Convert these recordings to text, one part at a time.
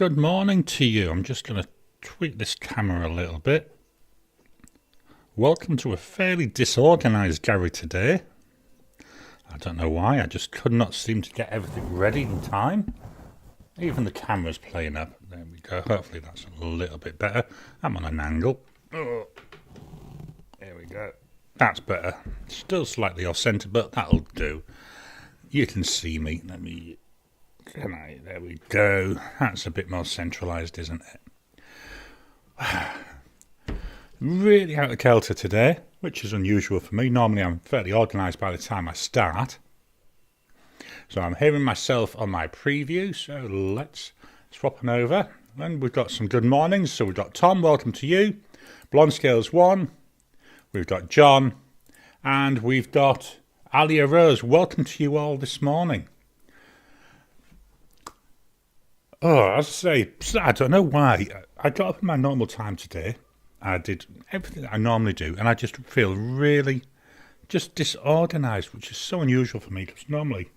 good morning to you. I'm just going to tweak this camera a little bit. Welcome to a fairly disorganised Garry today. I don't know why, I just could not seem to get everything ready in time. Even the camera's playing up. There we go. Hopefully that's a little bit better. I'm on an angle. Oh, there we go. That's better. Still slightly off centre, but that'll do. You can see me. There we go. That's a bit more centralised, isn't it? Really out of kilter today, which is unusual for me. Normally I'm fairly organised by the time I start. So I'm hearing myself on my preview, so let's swap on over. And we've got some good mornings. So we've got Tom, welcome to you. Blonde Scales 1. We've got John. And we've got Alia Rose. Welcome to you all this morning. Oh, as I say, I don't know why. I got up at my normal time today. I did everything I normally do, and I just feel really just disorganised, which is so unusual for me, because normally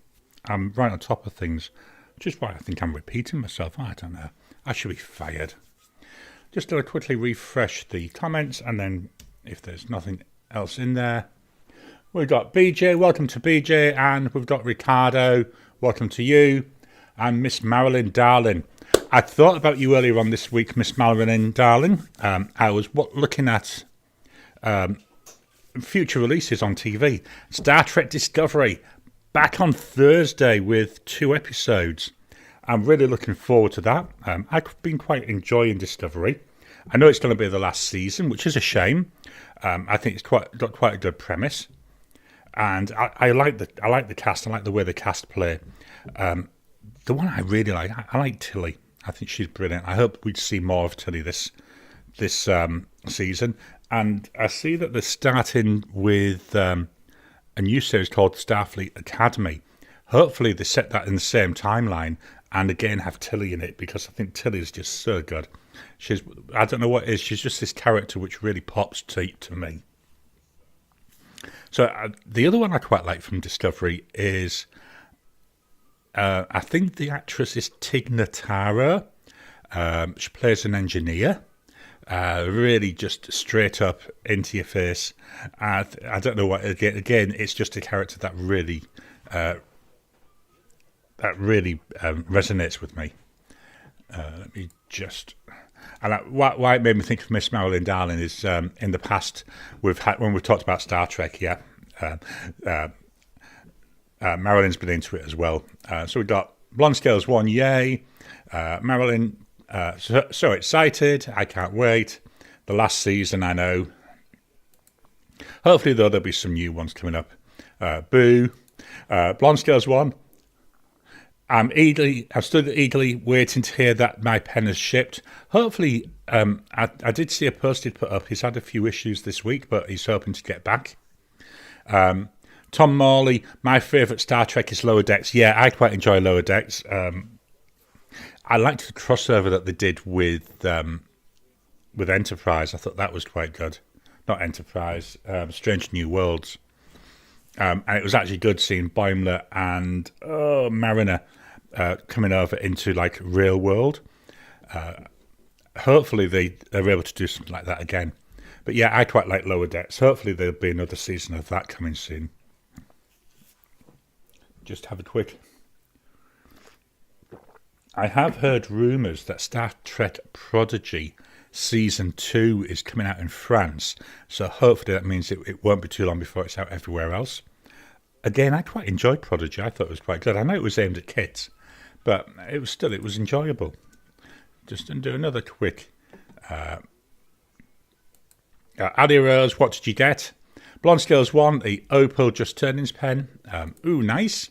I'm right on top of things, which is why I think I'm repeating myself. I don't know. I should be fired. Just to quickly refresh the comments, and then if there's nothing else in there, we've got BJ, welcome to BJ, and we've got Ricardo, welcome to you, and Miss Marilyn Darling. I thought about you earlier on this week, Miss Marilyn Darling. I was looking at future releases on TV. Star Trek Discovery, back on Thursday with 2 episodes. I'm really looking forward to that. I've been quite enjoying Discovery. I know it's going to be the last season, which is a shame. I think it's got quite a good premise, and I like the cast. I like the way the cast play. The one I really like, I like Tilly. I think she's brilliant. I hope we'd see more of Tilly this season. And I see that they're starting with a new series called Starfleet Academy. Hopefully they set that in the same timeline and again have Tilly in it, because I think Tilly is just so good. I don't know what it is, she's just this character which really pops to me. So the other one I quite like from Discovery is... I think the actress is Tig Notaro. She plays an engineer. Really just straight up into your face. I don't know what. Again, it's just a character that really resonates with me. Let me just. And why it made me think of Miss Marilyn Darling is in the past when we've talked about Star Trek. Yeah. Marilyn's been into it as well. So we've got Blonde Scales 1, yay. Marilyn, so excited. I can't wait. The last season, I know. Hopefully, though, there'll be some new ones coming up. Boo. Blonde Scales 1. I'm still eagerly waiting to hear that my pen has shipped. Hopefully, I did see a post he'd put up. He's had a few issues this week, but he's hoping to get back. Tom Morley, my favourite Star Trek is Lower Decks. Yeah, I quite enjoy Lower Decks. I liked the crossover that they did with Enterprise. I thought that was quite good. Not Enterprise, Strange New Worlds. And it was actually good seeing Boimler and Mariner coming over into like real world. Hopefully they're able to do something like that again. But yeah, I quite like Lower Decks. Hopefully there'll be another season of that coming soon. Just have a quick. I have heard rumours that Star Trek Prodigy Season 2 is coming out in France. So hopefully that means it won't be too long before it's out everywhere else. Again, I quite enjoyed Prodigy. I thought it was quite good. I know it was aimed at kids, but it was enjoyable. Just to do another quick. Adia Rose, what did you get? Blonde Scales 1, the Opal Just Turnings pen. Ooh, nice.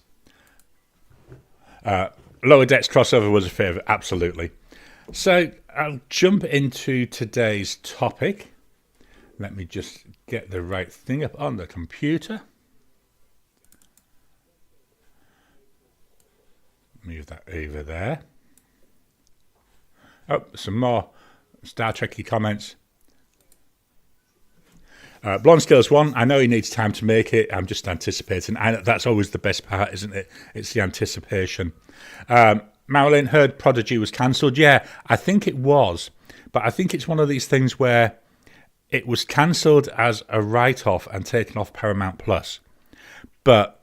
Lower Decks crossover was a favourite, absolutely. So I'll jump into today's topic. Let me just get the right thing up on the computer. Move that over there. Oh, some more Star Trek-y comments. Blonde Scales 1, I know he needs time to make it. I'm just anticipating. That's always the best part, isn't it? It's the anticipation. Marilyn, heard Prodigy was cancelled. Yeah, I think it was. But I think it's one of these things where it was cancelled as a write-off and taken off Paramount Plus. But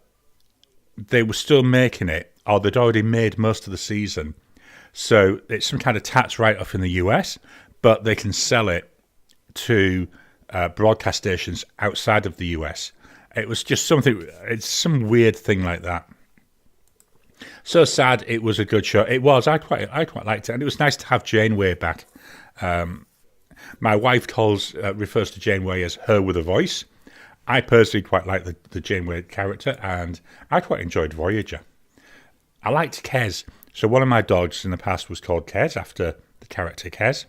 they were still making it, or they'd already made most of the season. So it's some kind of tax write-off in the US, but they can sell it to broadcast stations outside of the US. It was just something, it's some weird thing like that. So sad. It was a good show. It was. I quite liked it, and it was nice to have Janeway back. My wife refers to Janeway as her with a voice. I personally quite like the Janeway character, and I quite enjoyed Voyager. I liked Kez. So one of my dogs in the past was called Kez, after the character Kez.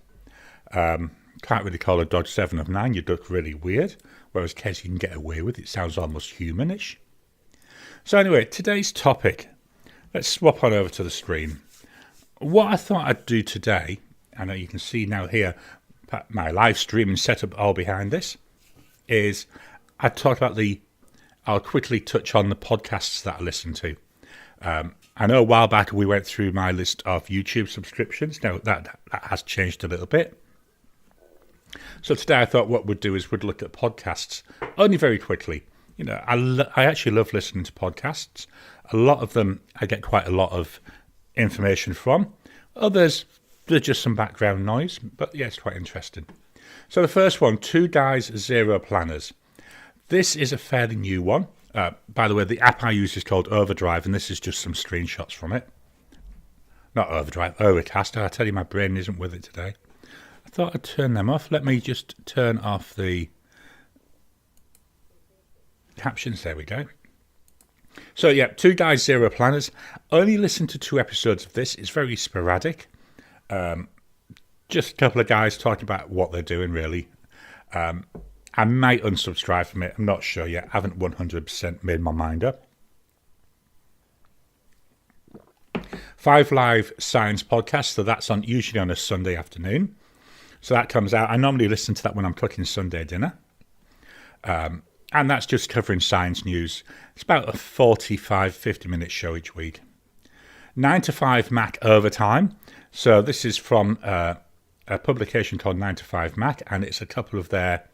Can't really call a dog 7 of 9. You'd look really weird. Whereas Kez you can get away with. It sounds almost humanish. So anyway, today's topic. Let's swap on over to the screen. What I thought I'd do today, I know you can see now here my live streaming setup all behind this, is I'll quickly touch on the podcasts that I listen to. I know a while back we went through my list of YouTube subscriptions. Now that has changed a little bit. So today I thought what we'd do is we'd look at podcasts only very quickly. You know, I actually love listening to podcasts. A lot of them I get quite a lot of information from. Others, they're just some background noise. But yeah, it's quite interesting. So the first one, 2 Guys, 0 Planners. This is a fairly new one. By the way, the app I use is called Overdrive, and this is just some screenshots from it. Not Overdrive, Overcast. I tell you, my brain isn't with it today. I thought I'd turn them off. Let me just turn off the captions. There we go. So yeah, 2 Guys, 0 Planners. Only listen to 2 episodes of this. It's very sporadic. Just a couple of guys talking about what they're doing, really. I might unsubscribe from it. I'm not sure yet. I haven't 100% made my mind up. 5 Live Science Podcast. So that's usually on a Sunday afternoon. So that comes out. I normally listen to that when I'm cooking Sunday dinner. And that's just covering science news. It's about a 45, 50-minute show each week. 9 to 5 Mac Overtime. So this is from a publication called 9 to 5 Mac, and it's a couple of their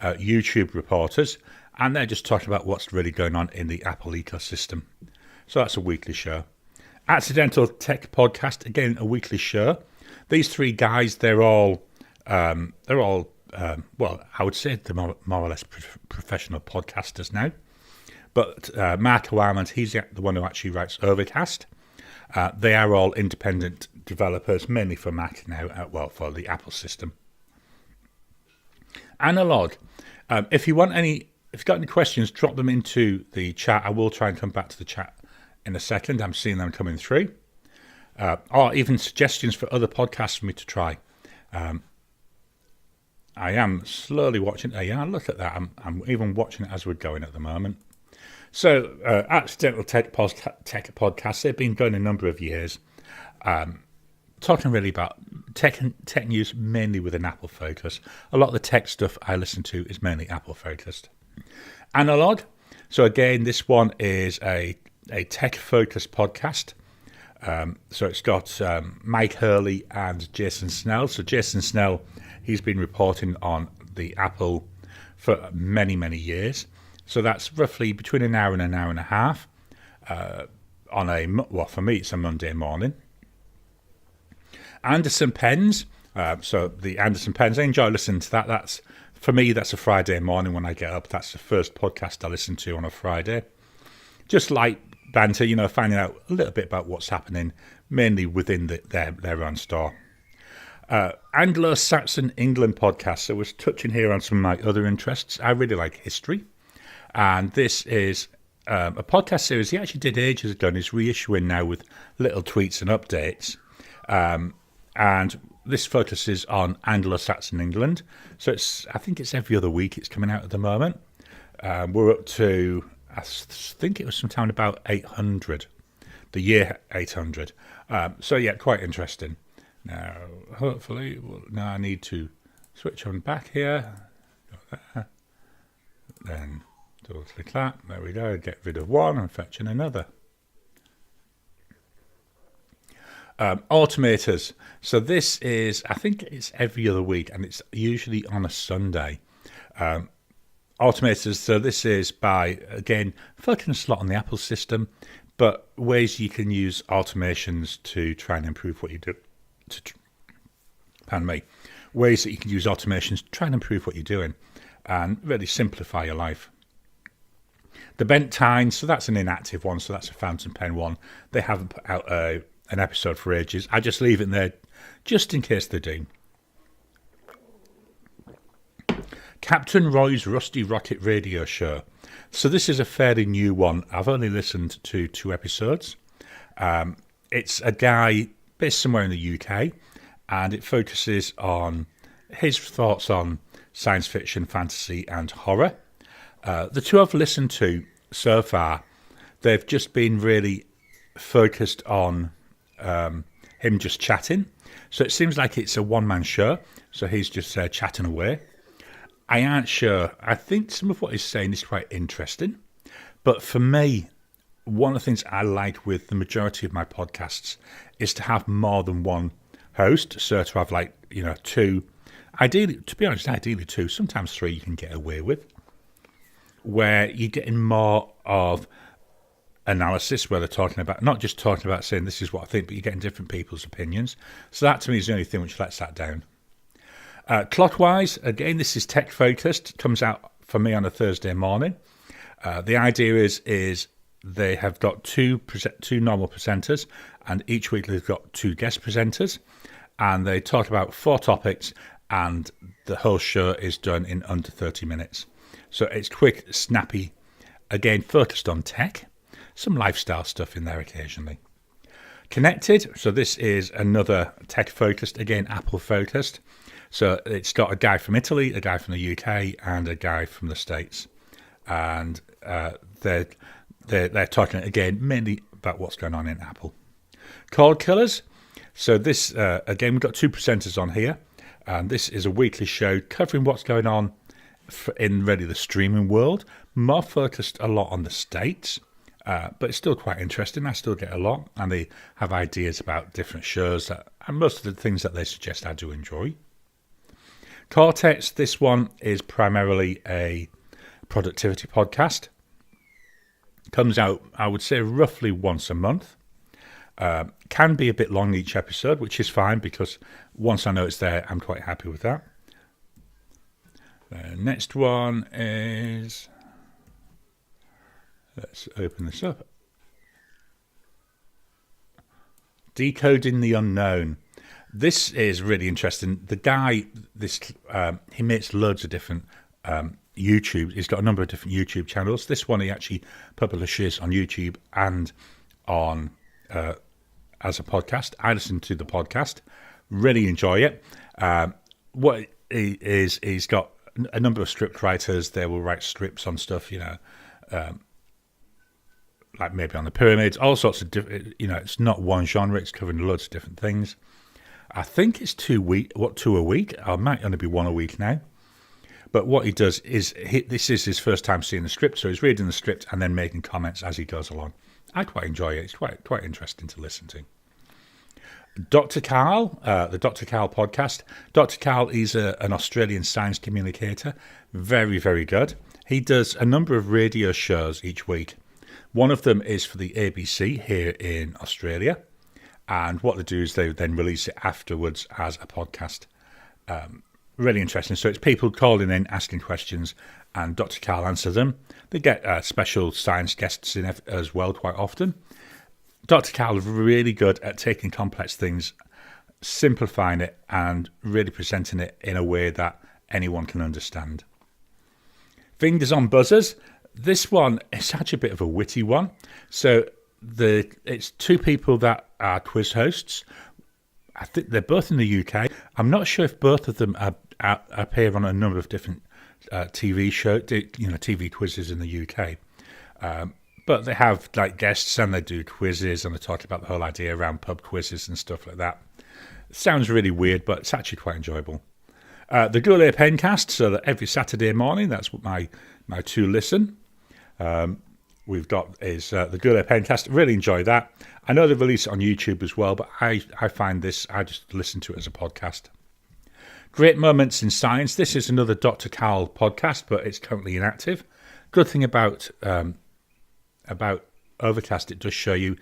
YouTube reporters, and they're just talking about what's really going on in the Apple ecosystem. So that's a weekly show. Accidental Tech Podcast, again, a weekly show. These 3 guys, they're all well, I would say they're more or less professional podcasters now. But Mark Owarman, he's the one who actually writes Overcast. They are all independent developers, mainly for Mac now, for the Apple system. Analog. If you've got any questions, drop them into the chat. I will try and come back to the chat in a second. I'm seeing them coming through. Or even suggestions for other podcasts for me to try. I am slowly watching. Yeah, look at that. I'm even watching it as we're going at the moment. So, Accidental Tech Podcast, they've been going a number of years. Talking really about tech news, mainly with an Apple focus. A lot of the tech stuff I listen to is mainly Apple focused. Analog. So again, this one is a tech focused podcast. So it's got Mike Hurley and Jason Snell. So Jason Snell, he's been reporting on the Apple for many, many years. So that's roughly between an hour and a half. For me, it's a Monday morning. Anderson Pens. So the Anderson Pens, I enjoy listening to that. For me, that's a Friday morning when I get up. That's the first podcast I listen to on a Friday. Just light banter, finding out a little bit about what's happening, mainly within their own store. Anglo-Saxon England podcast. So we're touching here on some of my other interests. I really like history. And this is a podcast series he actually did ages ago and is reissuing now with little tweets and updates. And this focuses on Anglo-Saxon England. So I think it's every other week it's coming out at the moment. We're up to, I think it was sometime about 800, the year 800. So yeah, quite interesting. Now, hopefully, now I need to switch on back here. Got that. Then double click that. There we go. Get rid of one and fetch in another. Automators. So this is, I think it's every other week, and it's usually on a Sunday. Automators, so this is by, again, focusing a lot on the Apple system, but ways you can use automations to try and improve what you do. Pardon me. Ways that you can use automations to try and improve what you're doing and really simplify your life. The Bent Time, so that's an inactive one, so that's a fountain pen one. They haven't put out an episode for ages. I just leave it in there just in case they do. Captain Roy's Rusty Rocket Radio Show. So this is a fairly new one. I've only listened to 2 episodes. It's a guy based somewhere in the UK, and it focuses on his thoughts on science fiction, fantasy, and horror. The 2 I've listened to so far, they've just been really focused on him just chatting. So it seems like it's a one-man show, so he's just chatting away. I aren't sure. I think some of what he's saying is quite interesting. But for me, one of the things I like with the majority of my podcasts is to have more than one host. So to have 2, ideally, to be honest, ideally 2, sometimes 3 you can get away with, where you're getting more of analysis, where they're talking about, not just talking about saying this is what I think, but you're getting different people's opinions. So that to me is the only thing which lets that down. Clockwise, again, this is tech focused, comes out for me on a Thursday morning. The idea is they have got two normal presenters, and each week they've got 2 guest presenters, and they talk about 4 topics, and the whole show is done in under 30 minutes. So it's quick, snappy, again, focused on tech, some lifestyle stuff in there occasionally. Connected, so this is another tech focused, again, Apple focused. So it's got a guy from Italy, a guy from the UK, and a guy from the States. And they're talking, again, mainly about what's going on in Apple. Call Killers. So this, again, we've got 2 presenters on here. And this is a weekly show covering what's going on in really the streaming world. More focused a lot on the States. But it's still quite interesting. I still get a lot. And they have ideas about different shows. And most of the things that they suggest I do enjoy. Cortex, this one is primarily a productivity podcast. Comes out, I would say, roughly once a month. Can be a bit long each episode, which is fine because once I know it's there, I'm quite happy with that. The next one is... Let's open this up. Decoding the Unknown. This is really interesting. The guy, he makes loads of different YouTube. He's got a number of different YouTube channels. This one he actually publishes on YouTube and on as a podcast. I listen to the podcast, really enjoy it. What he is, he's got a number of script writers. They will write scripts on stuff, like maybe on the pyramids, all sorts of different. It's not one genre. It's covering loads of different things. I think it's 2 a week. I might only be 1 a week now. But what he does is, this is his first time seeing the script, so he's reading the script and then making comments as he goes along. I quite enjoy it. It's quite interesting to listen to. Dr. Carl, the Dr. Carl podcast. Dr. Carl is an Australian science communicator. Very, very good. He does a number of radio shows each week. One of them is for the ABC here in Australia. And what they do is they then release it afterwards as a podcast. Really interesting. So it's people calling in, asking questions, and Dr. Carl answers them. They get special science guests in as well quite often. Dr. Carl is really good at taking complex things, simplifying it, and really presenting it in a way that anyone can understand. Fingers on Buzzers. This one is actually a bit of a witty one. So it's 2 people that are quiz hosts. I think they're both in the UK. I'm not sure if both of them appear on a number of different TV shows, TV quizzes in the UK. But they have guests and they do quizzes and they talk about the whole idea around pub quizzes and stuff like that. It sounds really weird, but it's actually quite enjoyable. The Goulet Pencast, so that every Saturday morning, that's what my 2 listen. we've got is the Guerrilla Pencast. Really enjoy that. I know they release it on YouTube as well, but I find this, I just listen to it as a podcast. Great Moments in Science. This is another Dr. Carl podcast, but it's currently inactive. Good thing about Overcast, it does show you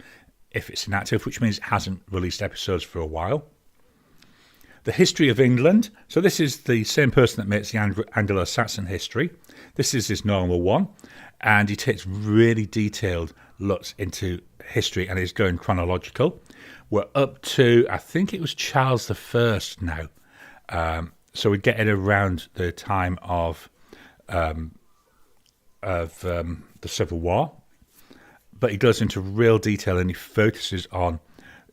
if it's inactive, which means it hasn't released episodes for a while. The History of England. So this is the same person that makes the Anglo-Saxon history. This is his normal one, and he takes really detailed looks into history and is going chronological. We're up to, I think it was Charles I now. So we're getting around the time of the Civil War. But he goes into real detail and he focuses on,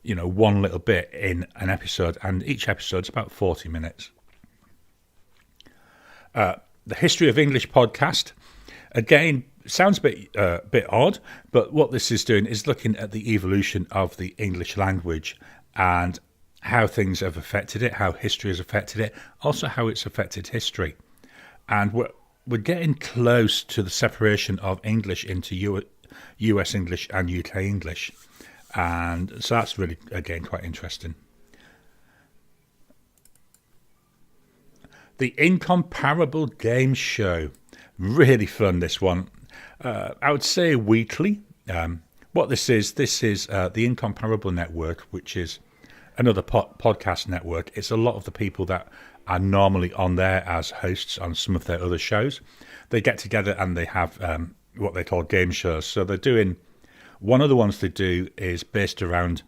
one little bit in an episode, and each episode's about 40 minutes. The History of English podcast, again, sounds a bit odd, but what this is doing is looking at the evolution of the English language and how things have affected it, how history has affected it, also how it's affected history. And we're getting close to the separation of English into US English and UK English. And so that's really, again, quite interesting. The Incomparable Game Show. Really fun, this one. I would say weekly. What this is the Incomparable Network, which is another podcast network. It's a lot of the people that are normally on there as hosts on some of their other shows. They get together and they have what they call game shows. So they're doing, one of the ones they do is based around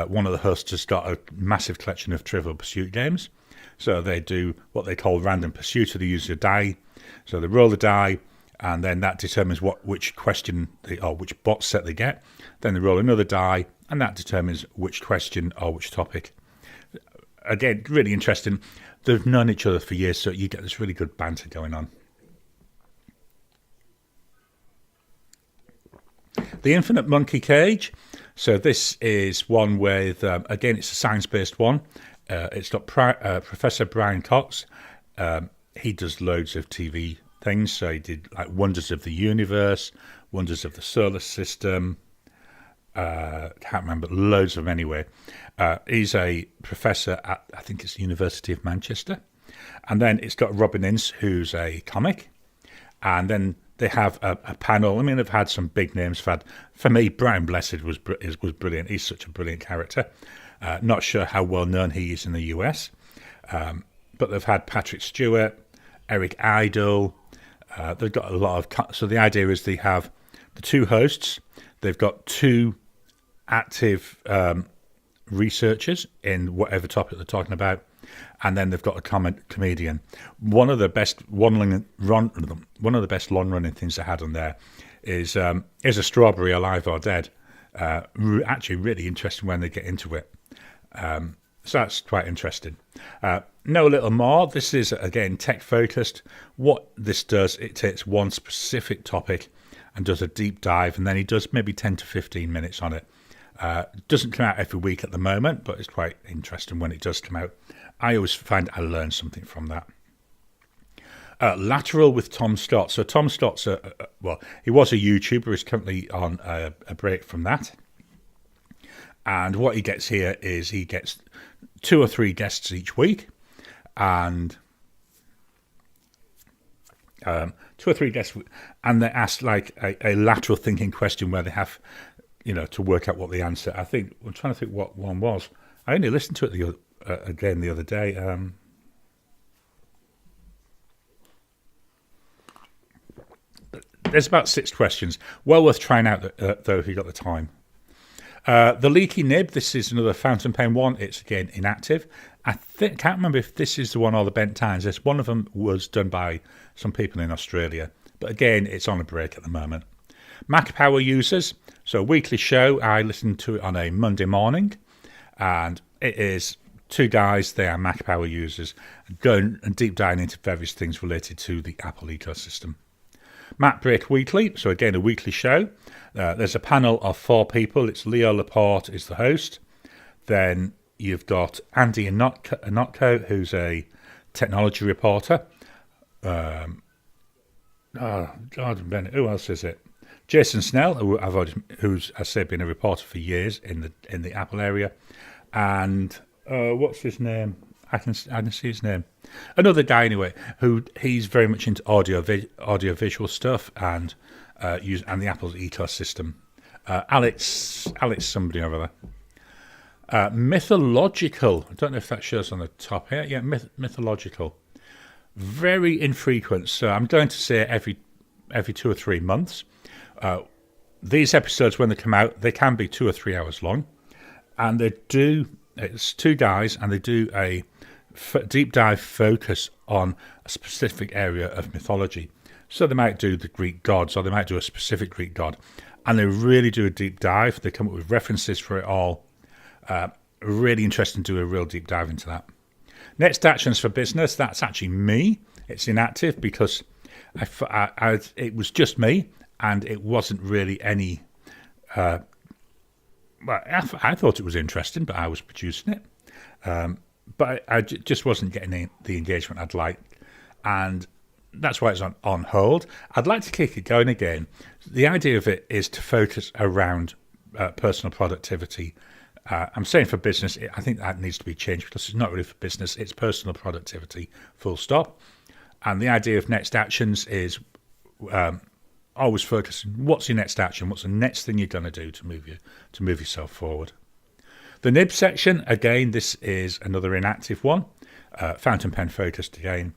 one of the hosts has got a massive collection of Trivial Pursuit games. So they do what they call random pursuit. So they use a die. So they roll the die, and then that determines which question or which box set they get. Then they roll another die, and that determines which question or which topic. Again, really interesting. They've known each other for years, so you get this really good banter going on. The Infinite Monkey Cage. So this is one with, again, it's a science-based one. It's got Professor Brian Cox. He does loads of TV things. So he did like Wonders of the Universe, Wonders of the Solar System. Can't remember, loads of them anyway. He's a professor at, I think it's the University of Manchester. And then it's got Robin Ince, who's a comic. And then they have a panel. I mean, they've had some big names. For me, Brian Blessed was brilliant. He's such a brilliant character. Not sure how well known he is in the US. But they've had Patrick Stewart, Eric Idle. They've got a lot of... So the idea is they have the two hosts. They've got two active researchers in whatever topic they're talking about. And then they've got a comedian. One of the best long-running things they had on there is a Strawberry Alive or Dead. Actually, really interesting when they get into it. So that's quite interesting. Know a little more. This is, again, tech-focused. What this does, it takes one specific topic and does a deep dive, and then he does maybe 10 to 15 minutes on it. Doesn't come out every week at the moment, but it's quite interesting when it does come out. I always find I learn something from that. Lateral with Tom Scott. So Tom Scott's, he was a YouTuber. He's currently on a break from that. And what he gets here is he gets 2 or 3 guests each week. And 2 or 3 guests, and they ask like a lateral thinking question where they have, to work out what the answer. I'm trying to think what one was. I only listened to it again the other day. There's about 6 questions. Well worth trying out, though, if you got the time. The Leaky Nib, this is another fountain pen one. It's, again, inactive. Can't remember if this is the one or the Bent Times. One of them was done by some people in Australia. But, again, it's on a break at the moment. Mac Power Users. So a weekly show. I listen to it on a Monday morning. And it is 2 guys, they are Mac Power users, going and deep diving into various things related to the Apple ecosystem. Mac Break Weekly, so again a weekly show. There's a panel of 4 people. It's Leo Laporte is the host. Then you've got Andy Anotko, who's a technology reporter. Who else is it? Jason Snell, who's I say been a reporter for years in the Apple area, and what's his name? I can see his name. Another guy anyway, he's very much into audio visual stuff and the Apple's ecosystem. Alex somebody over there. Mythological. I don't know if that shows on the top here. Yeah, mythological. Very infrequent. So I'm going to say every 2 or 3 months. These episodes, when they come out, they can be 2 or 3 hours long, and it's 2 guys, and they do a deep dive focus on a specific area of mythology. So they might do the Greek gods, or they might do a specific Greek god, and they really do a deep dive. They come up with references for it all. Really interesting to do a real deep dive into that. Next actions for business. That's actually me. It's inactive because it was just me, and it wasn't really any. Well, I thought it was interesting, but I was producing it. But I just wasn't getting the engagement I'd like, and that's why it's on hold. I'd like to keep it going again. The idea of it is to focus around personal productivity. I'm saying for business, I think that needs to be changed because it's not really for business, it's personal productivity, full stop. And the idea of next actions is always focusing, what's your next action, what's the next thing you're going to do to move yourself forward. The nib section, again, this is another inactive one, fountain pen focused again.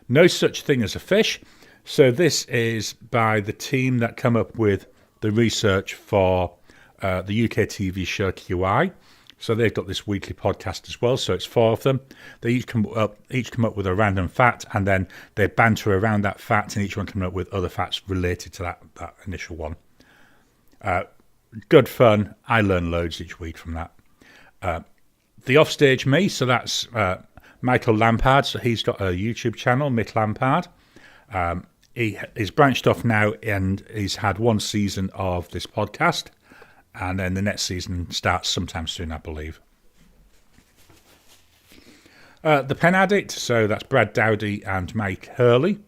No such thing as a fish. So this is by the team that come up with the research for the UK TV show QI. So they've got this weekly podcast as well. So it's 4 of them. They each come up with a random fact, and then they banter around that fact, and each one coming up with other facts related to that initial one. Good fun. I learn loads each week from that. The Offstage Me, so that's Michael Lampard. So he's got a YouTube channel, Mick Lampard. He's branched off now, and he's had 1 season of this podcast, and then the next season starts sometime soon, I believe. The Pen Addict, so that's Brad Dowdy and Mike Hurley.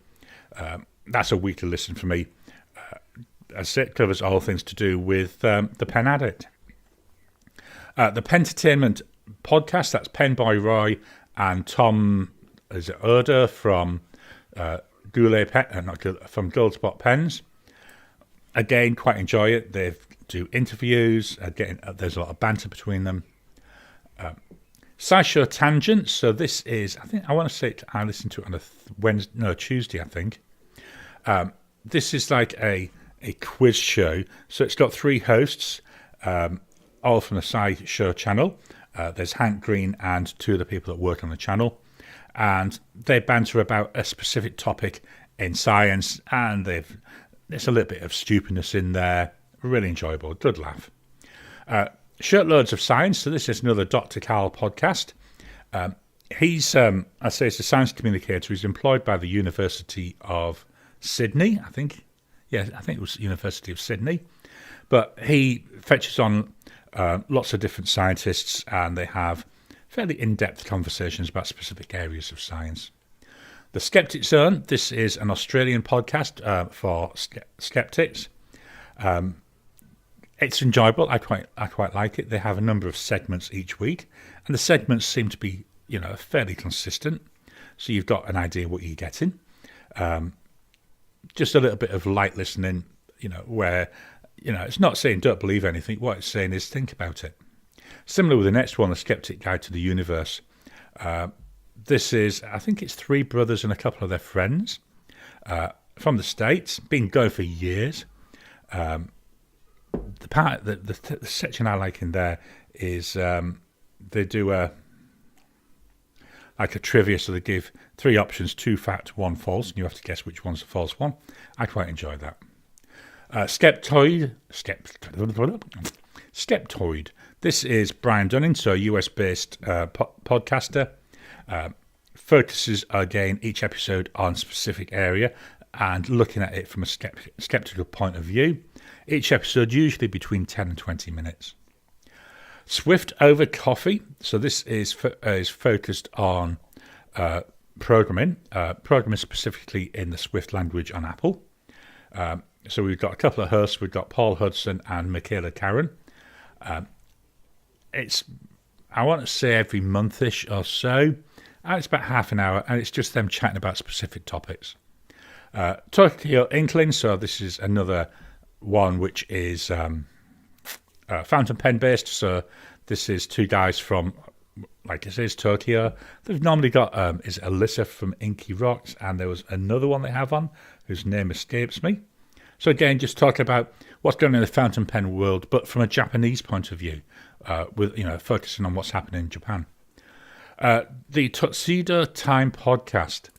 That's a weekly listen for me. As it covers all things to do with the Pen Addict. The Pentertainment podcast, that's Pen Boy Roy and Tom Erder from from Goldspot Pens. Again, quite enjoy it. They do interviews. There's a lot of banter between them. SciShow Tangent. So this is, I want to say I listened to it on a Tuesday, I think. This is like a quiz show. So it's got 3 hosts, all from the SciShow channel. There's Hank Green and 2 of the people that work on the channel. And they banter about a specific topic in science, and there's a little bit of stupidness in there. Really enjoyable. Good laugh. Shirtloads of Science. So this is another Dr. Carl podcast. He's, I say, he's a science communicator. He's employed by the University of Sydney, I think. Yeah, I think it was University of Sydney. But he fetches on lots of different scientists, and they have fairly in-depth conversations about specific areas of science. The Skeptic Zone. This is an Australian podcast for skeptics. It's enjoyable. I quite like it. They have a number of segments each week, and the segments seem to be, fairly consistent. So you've got an idea what you're getting. Just a little bit of light listening, where, it's not saying don't believe anything. What it's saying is think about it. Similar with the next one, The Skeptic Guide to the Universe. This is, I think it's 3 brothers and a couple of their friends from the States, been going for years. The section I like in there is they do a trivia, so they give 3 options, 2 fact, 1 false, and you have to guess which one's the false one. I quite enjoy that. Skeptoid. This is Brian Dunning, so a US-based podcaster. Focuses, again, each episode on a specific area and looking at it from a skeptical point of view. Each episode usually between 10 and 20 minutes. Swift Over Coffee. So this is focused on programming specifically in the Swift language on Apple. So we've got a couple of hosts. We've got Paul Hudson and Michaela Karen. It's, I want to say, every month-ish or so. And it's about half an hour, and it's just them chatting about specific topics. Tokyo Inkling, so this is another one which is fountain pen based. So this is two guys from, like it says, Tokyo. They've normally got is Alyssa from Inky Rocks, and there was another one they have on whose name escapes me. So again, just talking about what's going on in the fountain pen world, but from a Japanese point of view, with focusing on what's happening in Japan. The Tuxedo Time podcast.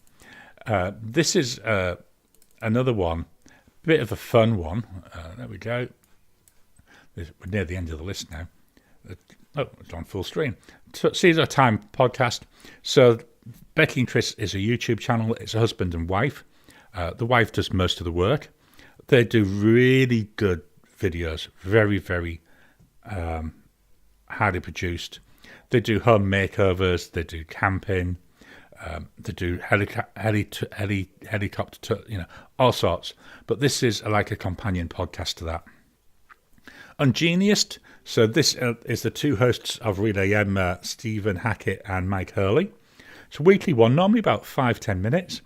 This is another one, bit of a fun one. There we go. We're near the end of the list now. It's on full screen. Tuxedo Time podcast. So Becky and Chris is a YouTube channel. It's a husband and wife. The wife does most of the work. They do really good videos, very, very highly produced. They do home makeovers, they do camping, they do helicopter, all sorts. But this is like a companion podcast to that. Ungeniused, so this is the two hosts of Relay M, Stephen Hackett and Mike Hurley. It's a weekly one, normally about 5-10 minutes.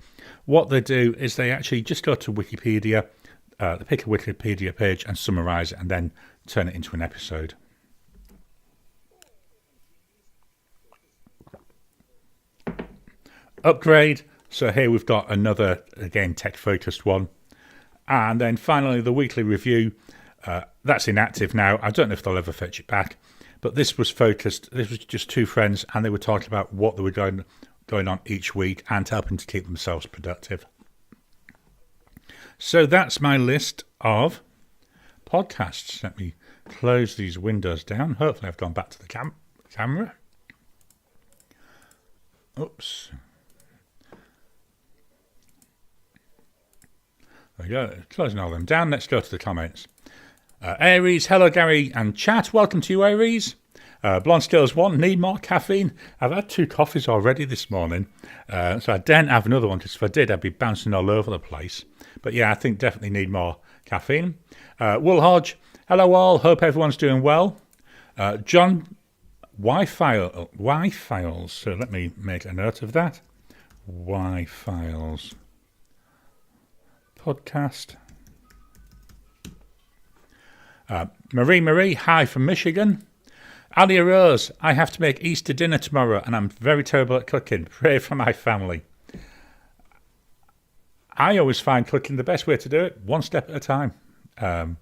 What they do is they actually just go to Wikipedia, they pick a Wikipedia page and summarise it and then turn it into an episode. Upgrade, so here we've got another, again, tech-focused one. And then finally, the weekly review. That's inactive now. I don't know if they'll ever fetch it back. But this was focused, this was just two friends, and they were talking about what they were going on each week and helping to keep themselves productive. So that's my list of podcasts. Let me close these windows down. Hopefully I've gone back to the camera. Oops. There we go. Closing all them down. Let's go to the comments. Aries, hello Gary and chat. Welcome to you, Aries. Blonde Skills 1, need more caffeine. I've had 2 coffees already this morning, so I daren't have another one, because if I did, I'd be bouncing all over the place. But yeah, I think definitely need more caffeine. Wool Hodge, hello all, hope everyone's doing well. John, Y-Files, so let me make a note of that. Y-Files podcast. Marie, hi from Michigan. Alia Rose, I have to make Easter dinner tomorrow and I'm very terrible at cooking. Pray for my family. I always find cooking the best way to do it, one step at a time. And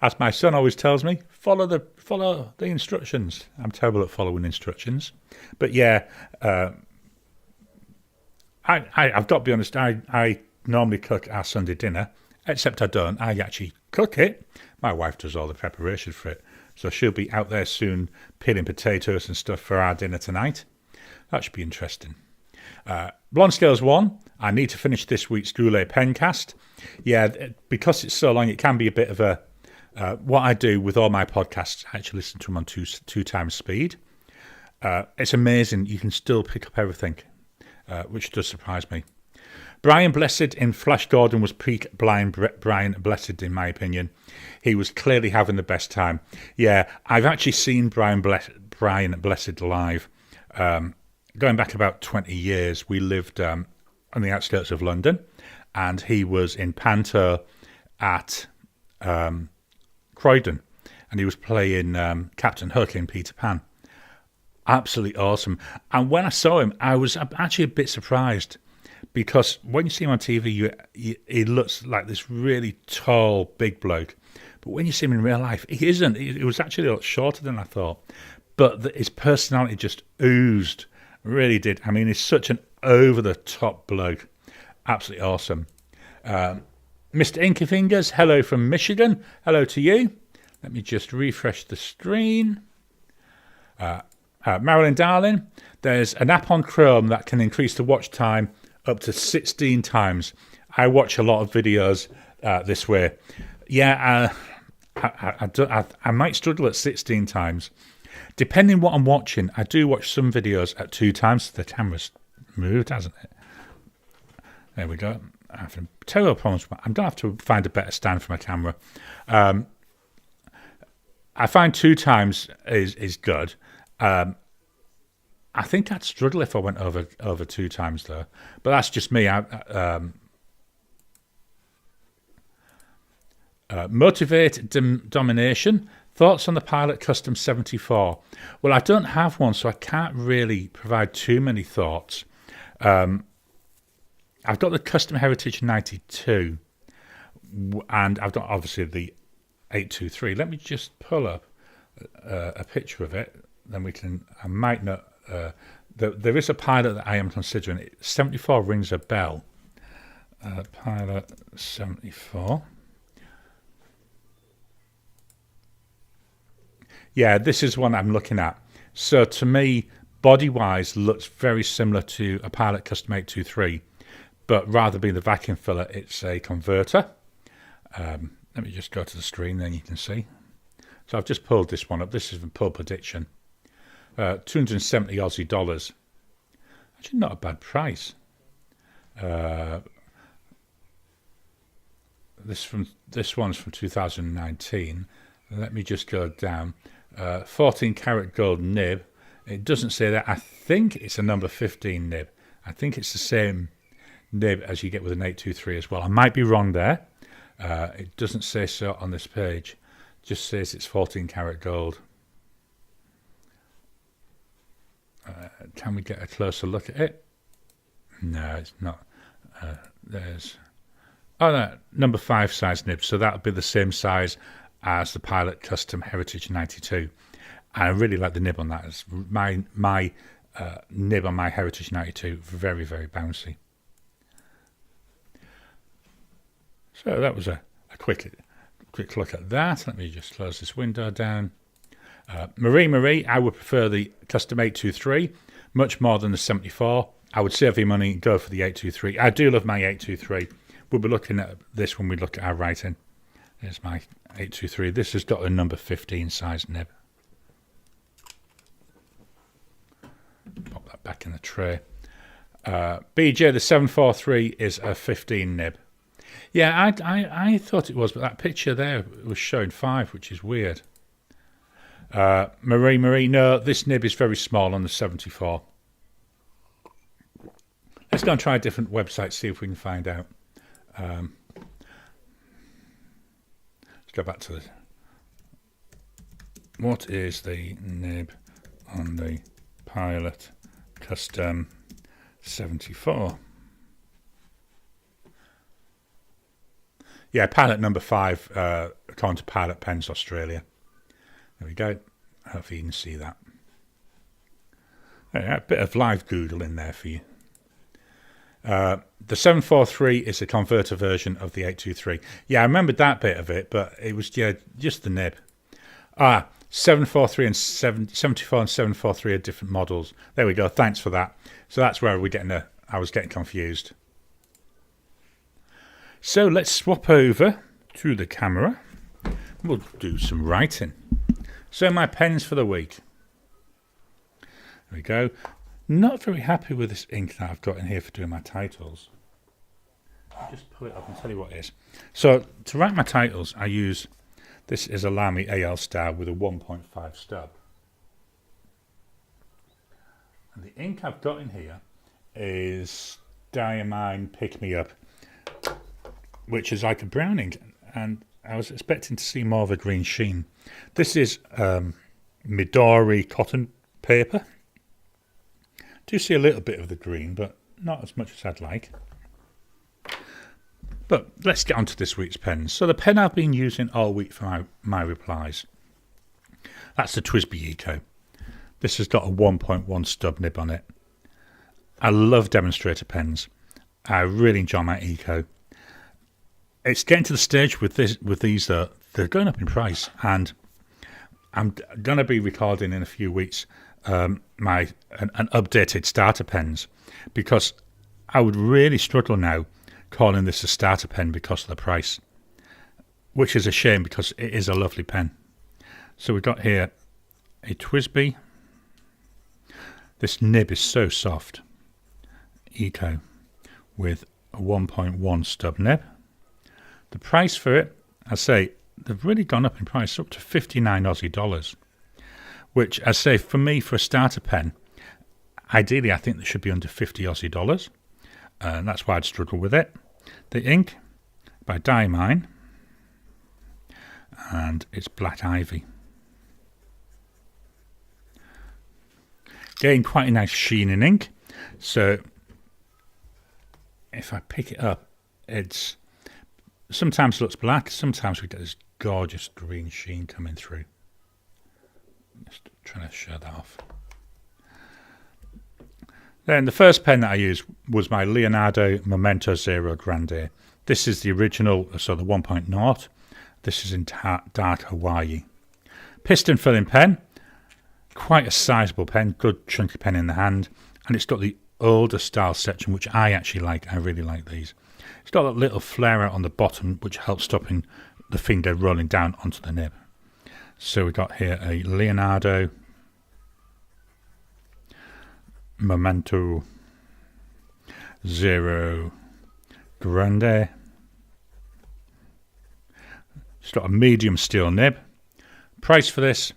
as my son always tells me, follow the instructions. I'm terrible at following instructions. But yeah, I've got to be honest, I normally cook our Sunday dinner, except I don't. I actually cook it. My wife does all the preparation for it. So she'll be out there soon peeling potatoes and stuff for our dinner tonight. That should be interesting. Blonde Scales 1, I need to finish this week's Goulet Pencast. Yeah, because it's so long, it can be a bit of a... what I do with all my podcasts, I actually listen to them on two times speed. It's amazing. You can still pick up everything, which does surprise me. Brian Blessed in Flash Gordon was peak Brian Blessed, in my opinion. He was clearly having the best time. Yeah, I've actually seen Brian Blessed live. Going back about 20 years, we lived on the outskirts of London, and he was in Panto at Croydon, and he was playing Captain Hook in Peter Pan. Absolutely awesome. And when I saw him, I was actually a bit surprised, because when you see him on TV, he looks like this really tall, big bloke. But when you see him in real life, he isn't. He was actually a lot shorter than I thought. But his personality just oozed. Really did. I mean, he's such an over-the-top bloke. Absolutely awesome. Mr. Inky Fingers, hello from Michigan. Hello to you. Let me just refresh the screen. Marilyn Darling, there's an app on Chrome that can increase the watch time up to 16 times. I watch a lot of videos this way. Yeah, I might struggle at 16 times. Depending what I'm watching, I do watch some videos at 2 times. The camera's moved, hasn't it? There we go. I have terrible problems. I'm going to have to find a better stand for my camera. I find 2 times is good. I think I'd struggle if I went over 2 times though. But that's just me. Motivate Domination. Thoughts on the Pilot Custom 74? Well, I don't have one, so I can't really provide too many thoughts. I've got the Custom Heritage 92, and I've got obviously the 823. Let me just pull up a picture of it. Then we can. I might not. There is a Pilot that I am considering. 74 rings a bell. Pilot 74. Yeah, this is one I'm looking at. So to me, body-wise, looks very similar to a Pilot Custom 823, but rather than being the vacuum filler, it's a converter. Let me just go to the screen, then you can see. So I've just pulled this one up. This is from Pull Prediction. 270 Aussie dollars. Actually, not a bad price. This one's from 2019. Let me just go down. 14 karat gold nib. It doesn't say that. I think it's a number 15 nib. I think it's the same nib as you get with an 823 as well. I might be wrong there. It doesn't say so on this page. It just says it's 14 karat gold. Can we get a closer look at it? No, it's not. There's... Oh, no, number 5 size nib. So that would be the same size as the Pilot Custom Heritage 92. And I really like the nib on that. It's my nib on my Heritage 92. Very, very bouncy. So that was a quick look at that. Let me just close this window down. Marie, I would prefer the Custom 823 much more than the 74. I would save your money and go for the 823. I do love my 823. We'll be looking at this when we look at our writing. There's my 823. This has got a number 15 size nib. Pop that back in the tray. BJ, the 743 is a 15 nib. Yeah, I thought it was, but that picture there was showing 5, which is weird. Marie, no, this nib is very small on the 74. Let's go and try a different website, see if we can find out. Let's go back to this. What is the nib on the Pilot Custom 74? Yeah, Pilot number 5, according to Pilot Pens Australia. There we go. Hopefully you can see that. A bit of live Google in there for you. The 743 is a converter version of the 823. Yeah, I remembered that bit of it, but it was just the nib. 743 and 74 and 743 are different models. There we go. Thanks for that. So that's where I was getting confused. So let's swap over to the camera. We'll do some writing. So my pens for the week. There we go. Not very happy with this ink that I've got in here for doing my titles. I'll just pull it up and tell you what it is. So to write my titles, I use, this is a Lamy AL Star with a 1.5 stub. And the ink I've got in here is Diamine Pick Me Up, which is like a brown ink, and I was expecting to see more of a green sheen. This is Midori cotton paper. Do see a little bit of the green, but not as much as I'd like. But let's get on to this week's pens. So the pen I've been using all week for my replies, that's the TWSBI Eco. This has got a 1.1 stub nib on it. I love demonstrator pens. I really enjoy my Eco. It's getting to the stage with these though, they're going up in price, and I'm going to be recording in a few weeks an updated starter pens, because I would really struggle now calling this a starter pen because of the price, which is a shame because it is a lovely pen. So we've got here a TWSBI. This nib is so soft. Eco with a 1.1 stub nib. The price for it, I say, they've really gone up in price, up to 59 Aussie dollars, which I say for me, for a starter pen, ideally I think they should be under 50 Aussie dollars, and that's why I'd struggle with it. The ink by Diamine, and it's Black Ivy. Getting quite a nice sheen in ink, so if I pick it up, it's sometimes looks black, sometimes we get this gorgeous green sheen coming through. Just trying to show that off. Then the first pen that I used was my Leonardo Momento Zero Grande. This is the original, so the 1.0. This is in dark Hawaii. Piston filling pen, quite a sizable pen, good chunky pen in the hand, and it's got the older style section, which I actually like. I really like these. It's got that little flare out on the bottom, which helps stopping the finger rolling down onto the nib. So we've got here a Leonardo Momento Zero Grande. It's got a medium steel nib. Price for this,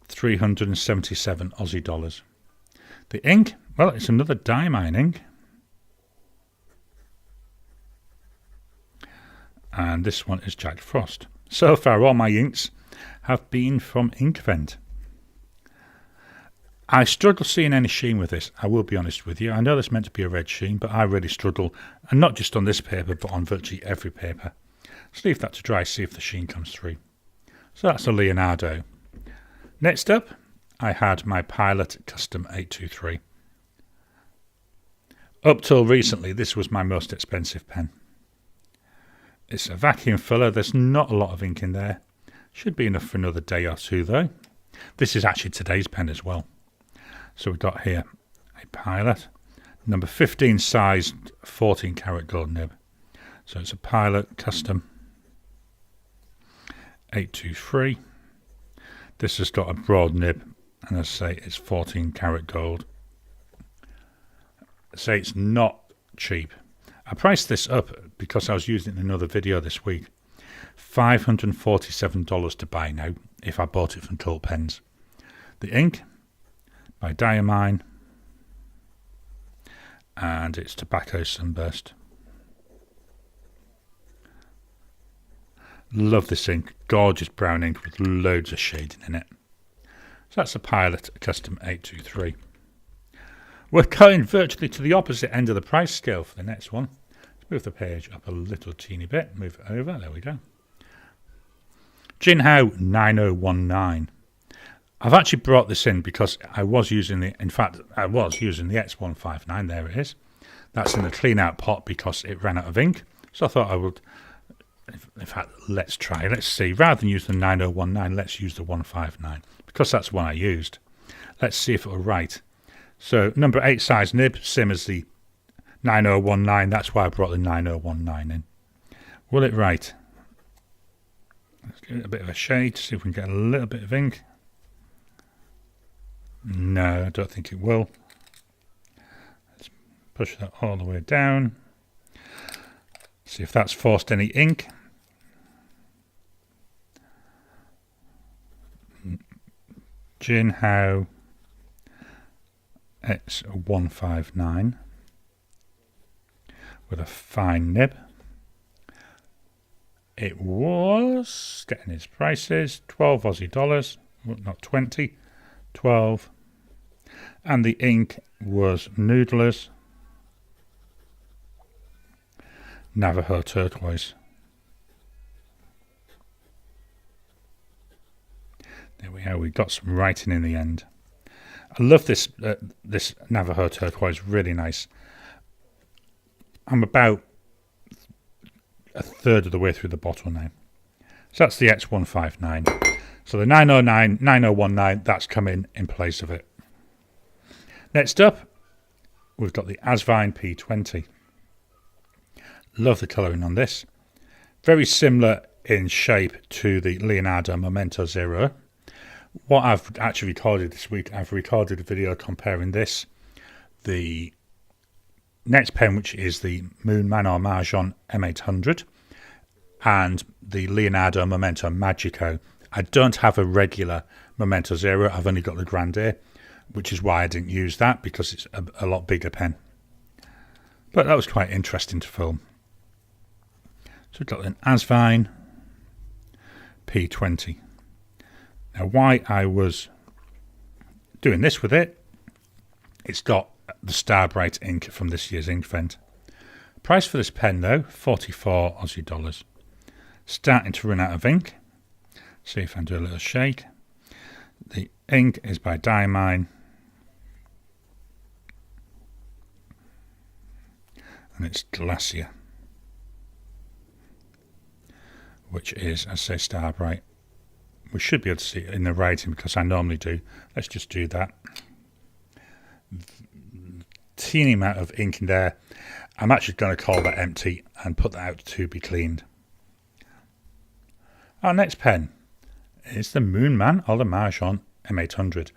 377 Aussie dollars. The ink, well, it's another Diamine ink. And this one is Jack Frost. So far, all my inks have been from Inkvent. I struggle seeing any sheen with this, I will be honest with you. I know this meant to be a red sheen, but I really struggle, and not just on this paper, but on virtually every paper. Let's leave that to dry, see if the sheen comes through. So that's a Leonardo. Next up, I had my Pilot Custom 823. Up till recently, this was my most expensive pen. It's a vacuum filler, there's not a lot of ink in there. Should be enough for another day or two though. This is actually today's pen as well. So we've got here a Pilot, number 15 sized 14 karat gold nib. So it's a Pilot Custom 823. This has got a broad nib, and as I say, it's 14 karat gold. I say it's not cheap. I priced this up because I was using it in another video this week. $547 to buy now if I bought it from Cult Pens. The ink by Diamine, and it's Tobacco Sunburst. Love this ink, gorgeous brown ink with loads of shading in it. So that's a Pilot Custom 823. We're going virtually to the opposite end of the price scale for the next one. Let's move the page up a little teeny bit, move it over, there we go. Jinhao 9019. I've actually brought this in because I was using the X159, there it is. That's in the clean out pot because it ran out of ink. So I thought I would, in fact, let's see. Rather than use the 9019, let's use the 159 because that's the one I used. Let's see if it will write. So number 8 size nib, same as the 9019, that's why I brought the 9019 in. Will it write? Let's give it a bit of a shade to see if we can get a little bit of ink. No, I don't think it will. Let's push that all the way down. See if that's forced any ink. Jinhao X159 with a fine nib. It was getting its prices, 12 Aussie dollars, not 20, 12. And the ink was Noodler's Navajo Turquoise. There we are, we got some writing in the end. I love this this Navajo Turquoise, really nice. I'm about a third of the way through the bottle now. So that's the X159. So the 9019, that's come in place of it. Next up, we've got the Asvine P20. Love the colouring on this. Very similar in shape to the Leonardo Momento Zero. What I've actually recorded this week, I've recorded a video comparing this, the next pen, which is the Moonman or Marjon M800 and the Leonardo Memento Magico. I don't have a regular Memento Zero. I've only got the Grande, which is why I didn't use that, because it's a lot bigger pen. But that was quite interesting to film. So we've got an Asvine P20. Now, why I was doing this with it, it's got the Starbright ink from this year's ink event. Price for this pen, though, 44 Aussie dollars. Starting to run out of ink. See if I can do a little shake. The ink is by Diamine. And it's Glacier, which is, as I say, Starbright. We should be able to see it in the writing because I normally do. Let's just do that. Teeny amount of ink in there. I'm actually going to call that empty and put that out to be cleaned. Our next pen is the Moonman or the Marjon M800.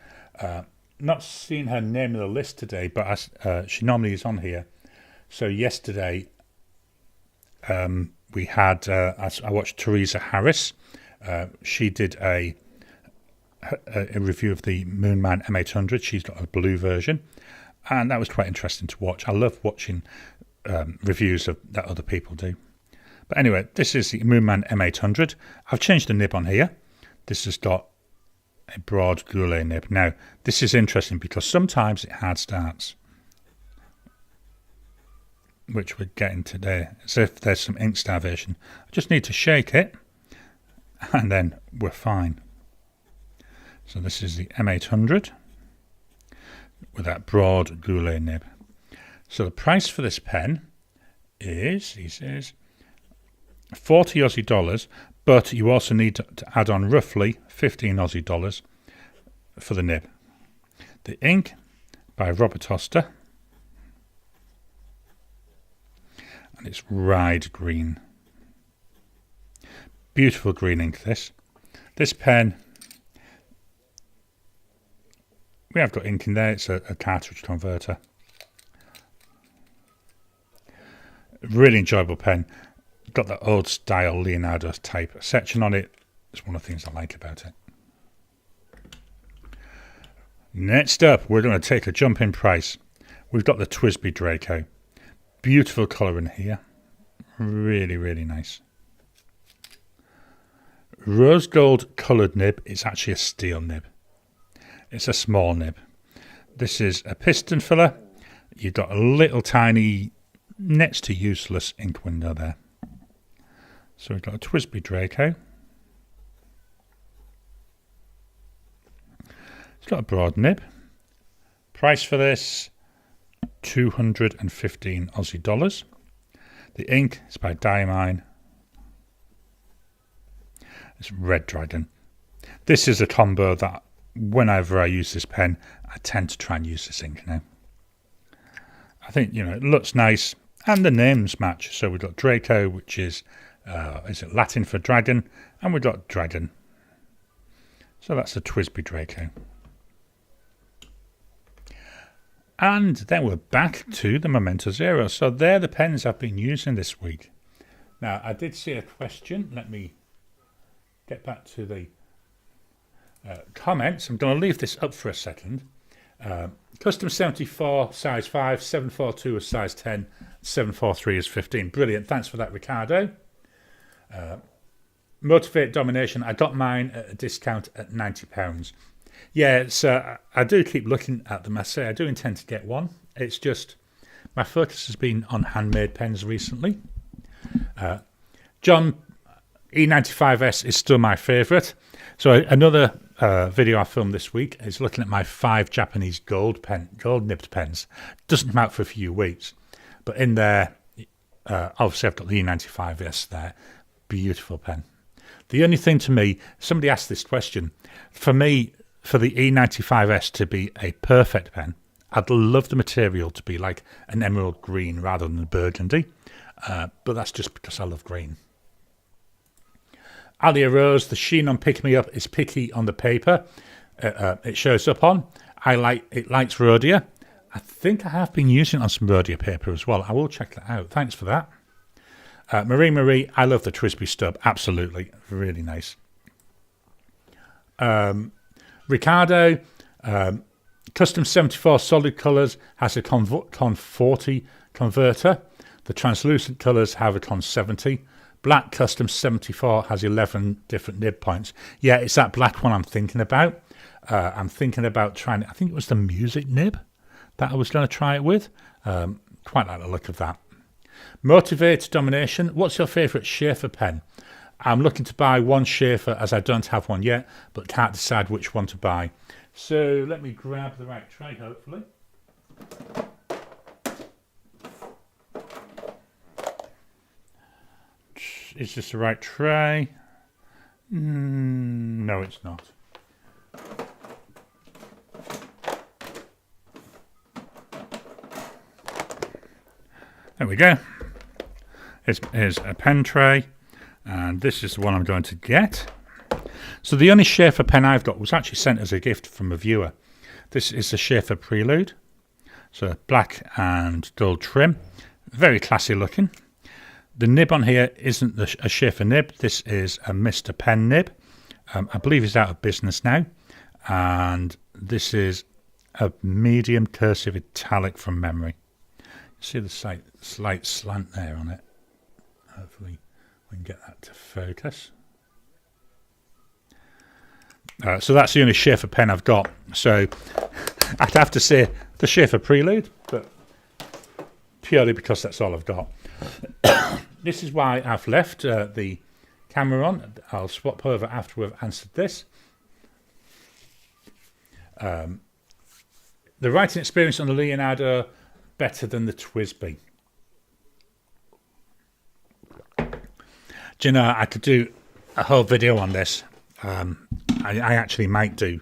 Not seeing her name on the list today, but she normally is on here. So yesterday we had, I watched Teresa Harris. She did a review of the Moonman M800. She's got a blue version, and that was quite interesting to watch. I love watching reviews that other people do. But anyway, this is the Moonman M800. I've changed the nib on here. This has got a broad goulet nib. Now, this is interesting because sometimes it hard starts, which we're getting today, as if there's some ink starvation. I just need to shake it, and then we're fine. So this is the M800 with that broad goulet nib. So the price for this pen is, he says, 40 Aussie dollars, but you also need to add on roughly 15 Aussie dollars for the nib. The ink by Robert Oster, and it's Ride Green. Beautiful green ink this. This pen, we have got ink in there. It's a cartridge converter. Really enjoyable pen. Got that old style Leonardo type section on it. It's one of the things I like about it. Next up, we're going to take a jump in price. We've got the Twisby Draco. Beautiful colour in here. Really, really nice. Rose gold coloured nib. It's actually a steel nib. It's a small nib. This is a piston filler. You've got a little tiny, next to useless ink window there. So we've got a Twisby Draco. It's got a broad nib. Price for this, 215 Aussie dollars. The ink is by Diamine. It's Red Dragon. This is a combo that whenever I use this pen, I tend to try and use this ink now. I think, it looks nice and the names match. So we've got Draco, which is it Latin for dragon? And we've got dragon. So that's the Twisby Draco. And then we're back to the Memento Zero. So they're the pens I've been using this week. Now, I did see a question. Let me get back to the comments. I'm going to leave this up for a second. Custom 74, size 5, 742 is size 10, 743 is 15. Brilliant. Thanks for that, Ricardo. Motivate Domination. I got mine at a discount at £90. Yeah, it's, I do keep looking at them. I say I do intend to get one. It's just my focus has been on handmade pens recently. John E95S is still my favourite. So another video I filmed this week is looking at my 5 Japanese gold nibbed pens. Doesn't come out for a few weeks, but in there, obviously I've got the E95S there. Beautiful pen. The only thing to me, somebody asked this question, for me, for the E95S to be a perfect pen, I'd love the material to be like an emerald green rather than a burgundy, but that's just because I love green. Alia Rose, the sheen on Pick Me Up is picky on the paper it shows up on. It likes rhodia. I think I have been using it on some Rhodia paper as well. I will check that out. Thanks for that. Marie, I love the Twisby stub. Absolutely. Really nice. Ricardo, custom 74 solid colours has a Con 40 converter. The translucent colours have a Con 70. Black custom 74 has 11 different nib points. Yeah, it's that black one I'm thinking about. I'm thinking about trying, I think it was the music nib that I was going to try it with. Quite like the look of that. Motivate Domination. What's your favourite Schaefer pen? I'm looking to buy one Schaefer as I don't have one yet, but can't decide which one to buy. So let me grab the right tray, hopefully. Is this the right tray? No, it's not. There we go. Here's a pen tray, and this is the one I'm going to get. So the only Schaefer pen I've got was actually sent as a gift from a viewer. This is the Schaefer Prelude. So black and dull trim. Very classy looking. The nib on here isn't a Schaefer nib. This is a Mr. Pen nib. I believe he's out of business now. And this is a medium cursive italic from memory. See the slight slant there on it. Hopefully we can get that to focus. So that's the only Schaefer pen I've got. So I'd have to say the Schaefer Prelude, but purely because that's all I've got. This is why I've left the camera on. I'll swap over after we've answered this. The writing experience on the Leonardo, better than the Twisby. Do you know, I could do a whole video on this. I actually might do.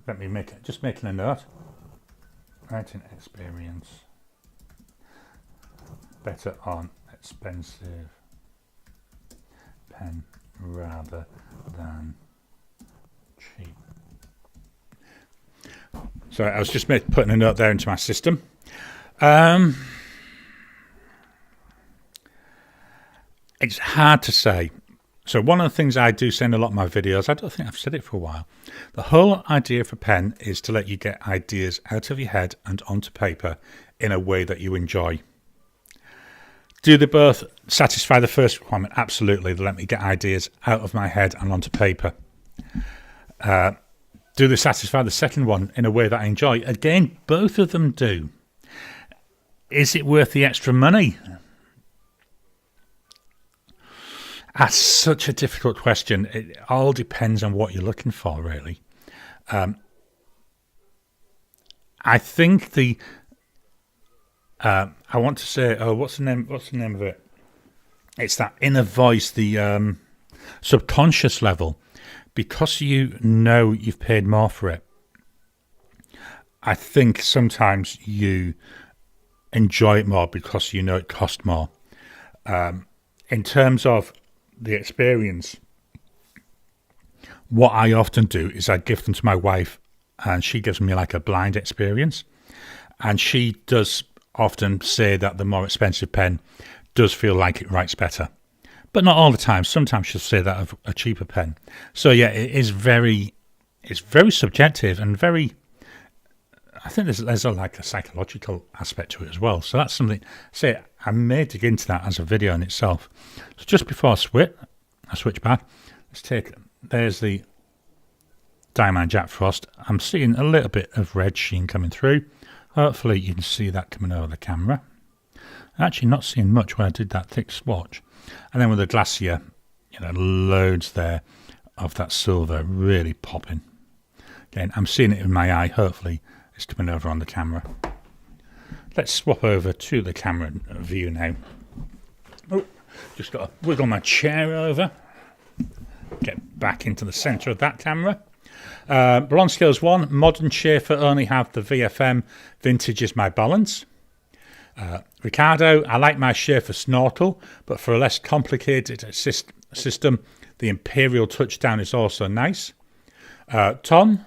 Let me just making a note. Writing experience better on expensive pen rather than cheap. So I was just putting a note there into my system. It's hard to say. So one of the things I do say in a lot of my videos, I don't think I've said it for a while, the whole idea of a pen is to let you get ideas out of your head and onto paper in a way that you enjoy. Do they both satisfy the first requirement? Absolutely. They let me get ideas out of my head and onto paper. Do they satisfy the second one in a way that I enjoy? Again, both of them do. Is it worth the extra money? That's such a difficult question. It all depends on what you're looking for, really. I think I want to say, what's the name of it? It's that inner voice, the subconscious level. Because you know you've paid more for it, I think sometimes you enjoy it more because you know it cost more. In terms of the experience, what I often do is I give them to my wife, and she gives me like a blind experience. And she does often say that the more expensive pen does feel like it writes better. But not all the time. Sometimes she'll say that of a cheaper pen. So yeah, it's very subjective and very, I think there's like a psychological aspect to it as well. So that's something, say, I may dig into that as a video in itself. So just before I switch back, there's the Diamond Jack Frost. I'm seeing a little bit of red sheen coming through. Hopefully you can see that coming over the camera. I'm actually not seeing much when I did that thick swatch. And then with the Glacier, loads there of that silver really popping. Again, I'm seeing it in my eye. Hopefully it's coming over on the camera. Let's swap over to the camera view now. Oh, just got to wiggle my chair over. Get back into the centre of that camera. Bronze Scales 1, modern Schaefer only have the VFM. Vintage is my balance. Ricardo, I like my Schaefer Snorkel, but for a less complicated system, the Imperial Touchdown is also nice. Tom,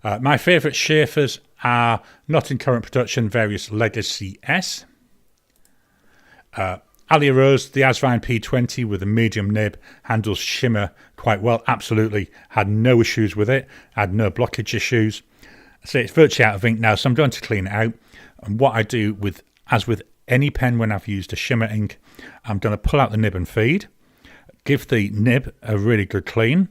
My favourite Schaefers are not in current production, various Legacy S. Alia Rose, the Asvine P20 with a medium nib, handles shimmer quite well. Absolutely had no issues with it, had no blockage issues. So it's virtually out of ink now, so I'm going to clean it out. And what I do, as with any pen when I've used a shimmer ink, I'm going to pull out the nib and feed, give the nib a really good clean.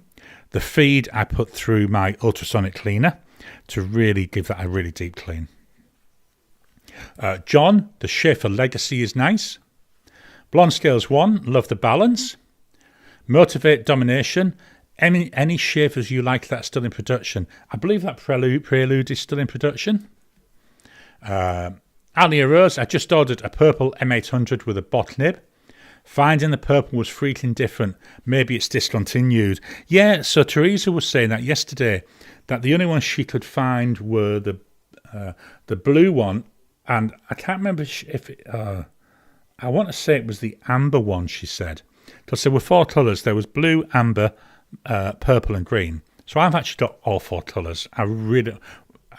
The feed I put through my ultrasonic cleaner to really give that a really deep clean. John, the Schaefer Legacy is nice. Blonde Scales 1, love the balance. Motivate Domination. Any Schaefers you like that's still in production. I believe that Prelude is still in production. Alia Rose, I just ordered a purple M800 with a bot nib. Finding the purple was freaking different. Maybe it's discontinued. Yeah, so Teresa was saying that yesterday, that the only ones she could find were the blue one, and I can't remember if I want to say it was the amber one, she said. Because there were 4 colours. There was blue, amber, purple and green. So I've actually got all 4 colours. I know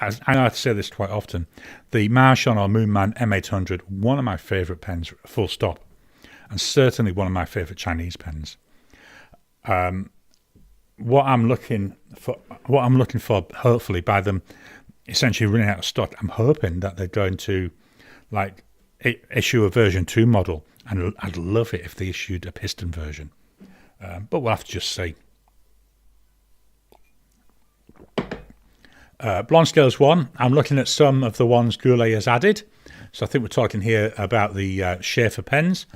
I say this quite often. The Marchon or Moonman M800, one of my favourite pens, full stop. And certainly one of my favourite Chinese pens. What I'm looking for, hopefully, by them essentially running out of stock, I'm hoping that they're going to issue a version 2 model, and I'd love it if they issued a piston version, but we'll have to just see. Blonde Scales 1, I'm looking at some of the ones Goulet has added, so I think we're talking here about the Schaefer pens.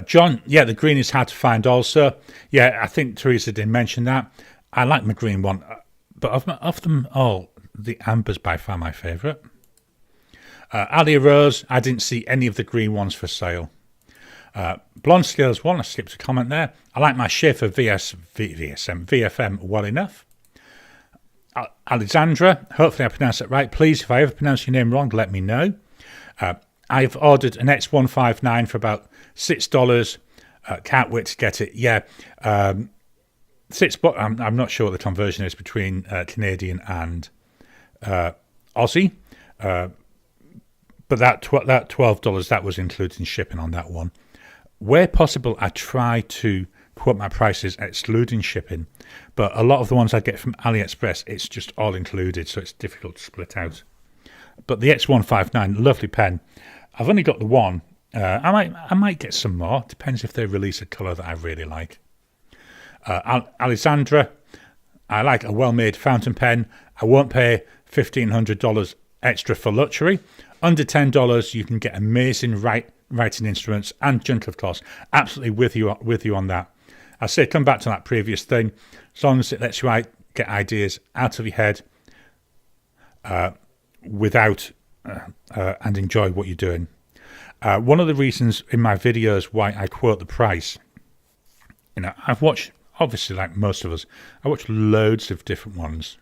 John, yeah, the green is hard to find also. Yeah, I think Teresa did mention that. I like my green one, but of them all, the amber's by far my favourite. Alia Rose, I didn't see any of the green ones for sale. Blonde Scales 1, I skipped a comment there. I like my Schaefer VFM well enough. Alexandra, hopefully I pronounced it right. Please, if I ever pronounce your name wrong, let me know. I've ordered an X159 for about $6. Can't wait to get it. Yeah, $6. I'm not sure what the conversion is between Canadian and Aussie, but that $12, that was included in shipping on that one. Where possible, I try to quote my prices excluding shipping, but a lot of the ones I get from AliExpress, it's just all included, so it's difficult to split out. But the X159, lovely pen. I've only got the one. I might get some more. Depends if they release a colour that I really like. Alexandra, I like a well-made fountain pen. I won't pay $1,500 extra for luxury. Under $10, you can get amazing writing instruments and junk, of course. Absolutely with you on that. I say come back to that previous thing. As long as it lets you get ideas out of your head without and enjoy what you're doing. One of the reasons in my videos why I quote the price, I've watched, obviously like most of us, I watch loads of different ones,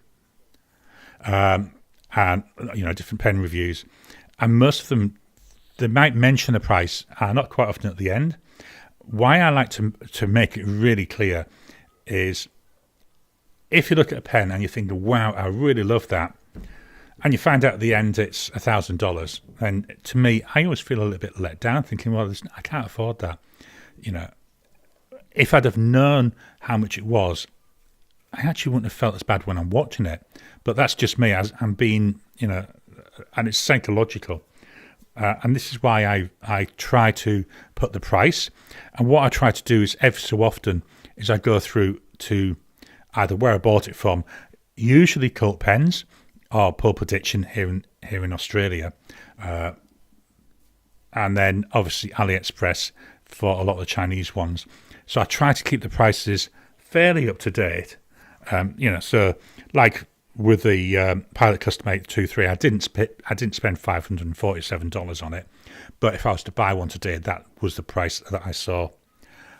and different pen reviews, and most of them, they might mention the price, not quite often at the end. Why I like to make it really clear is, if you look at a pen and you think, wow, I really love that, and you find out at the end it's $1,000, and to me, I always feel a little bit let down, thinking, well, I can't afford that. If I'd have known how much it was, I actually wouldn't have felt as bad when I'm watching it. But that's just me, as I'm being, and it's psychological. And this is why I try to put the price. And what I try to do is every so often is I go through to either where I bought it from, usually Cult Pens or Pulp Addiction here in Australia, and then obviously AliExpress for a lot of the Chinese ones. So I try to keep the prices fairly up to date. So like with the Pilot Custom 823, I didn't spend $547 on it, but if I was to buy one today, that was the price that I saw.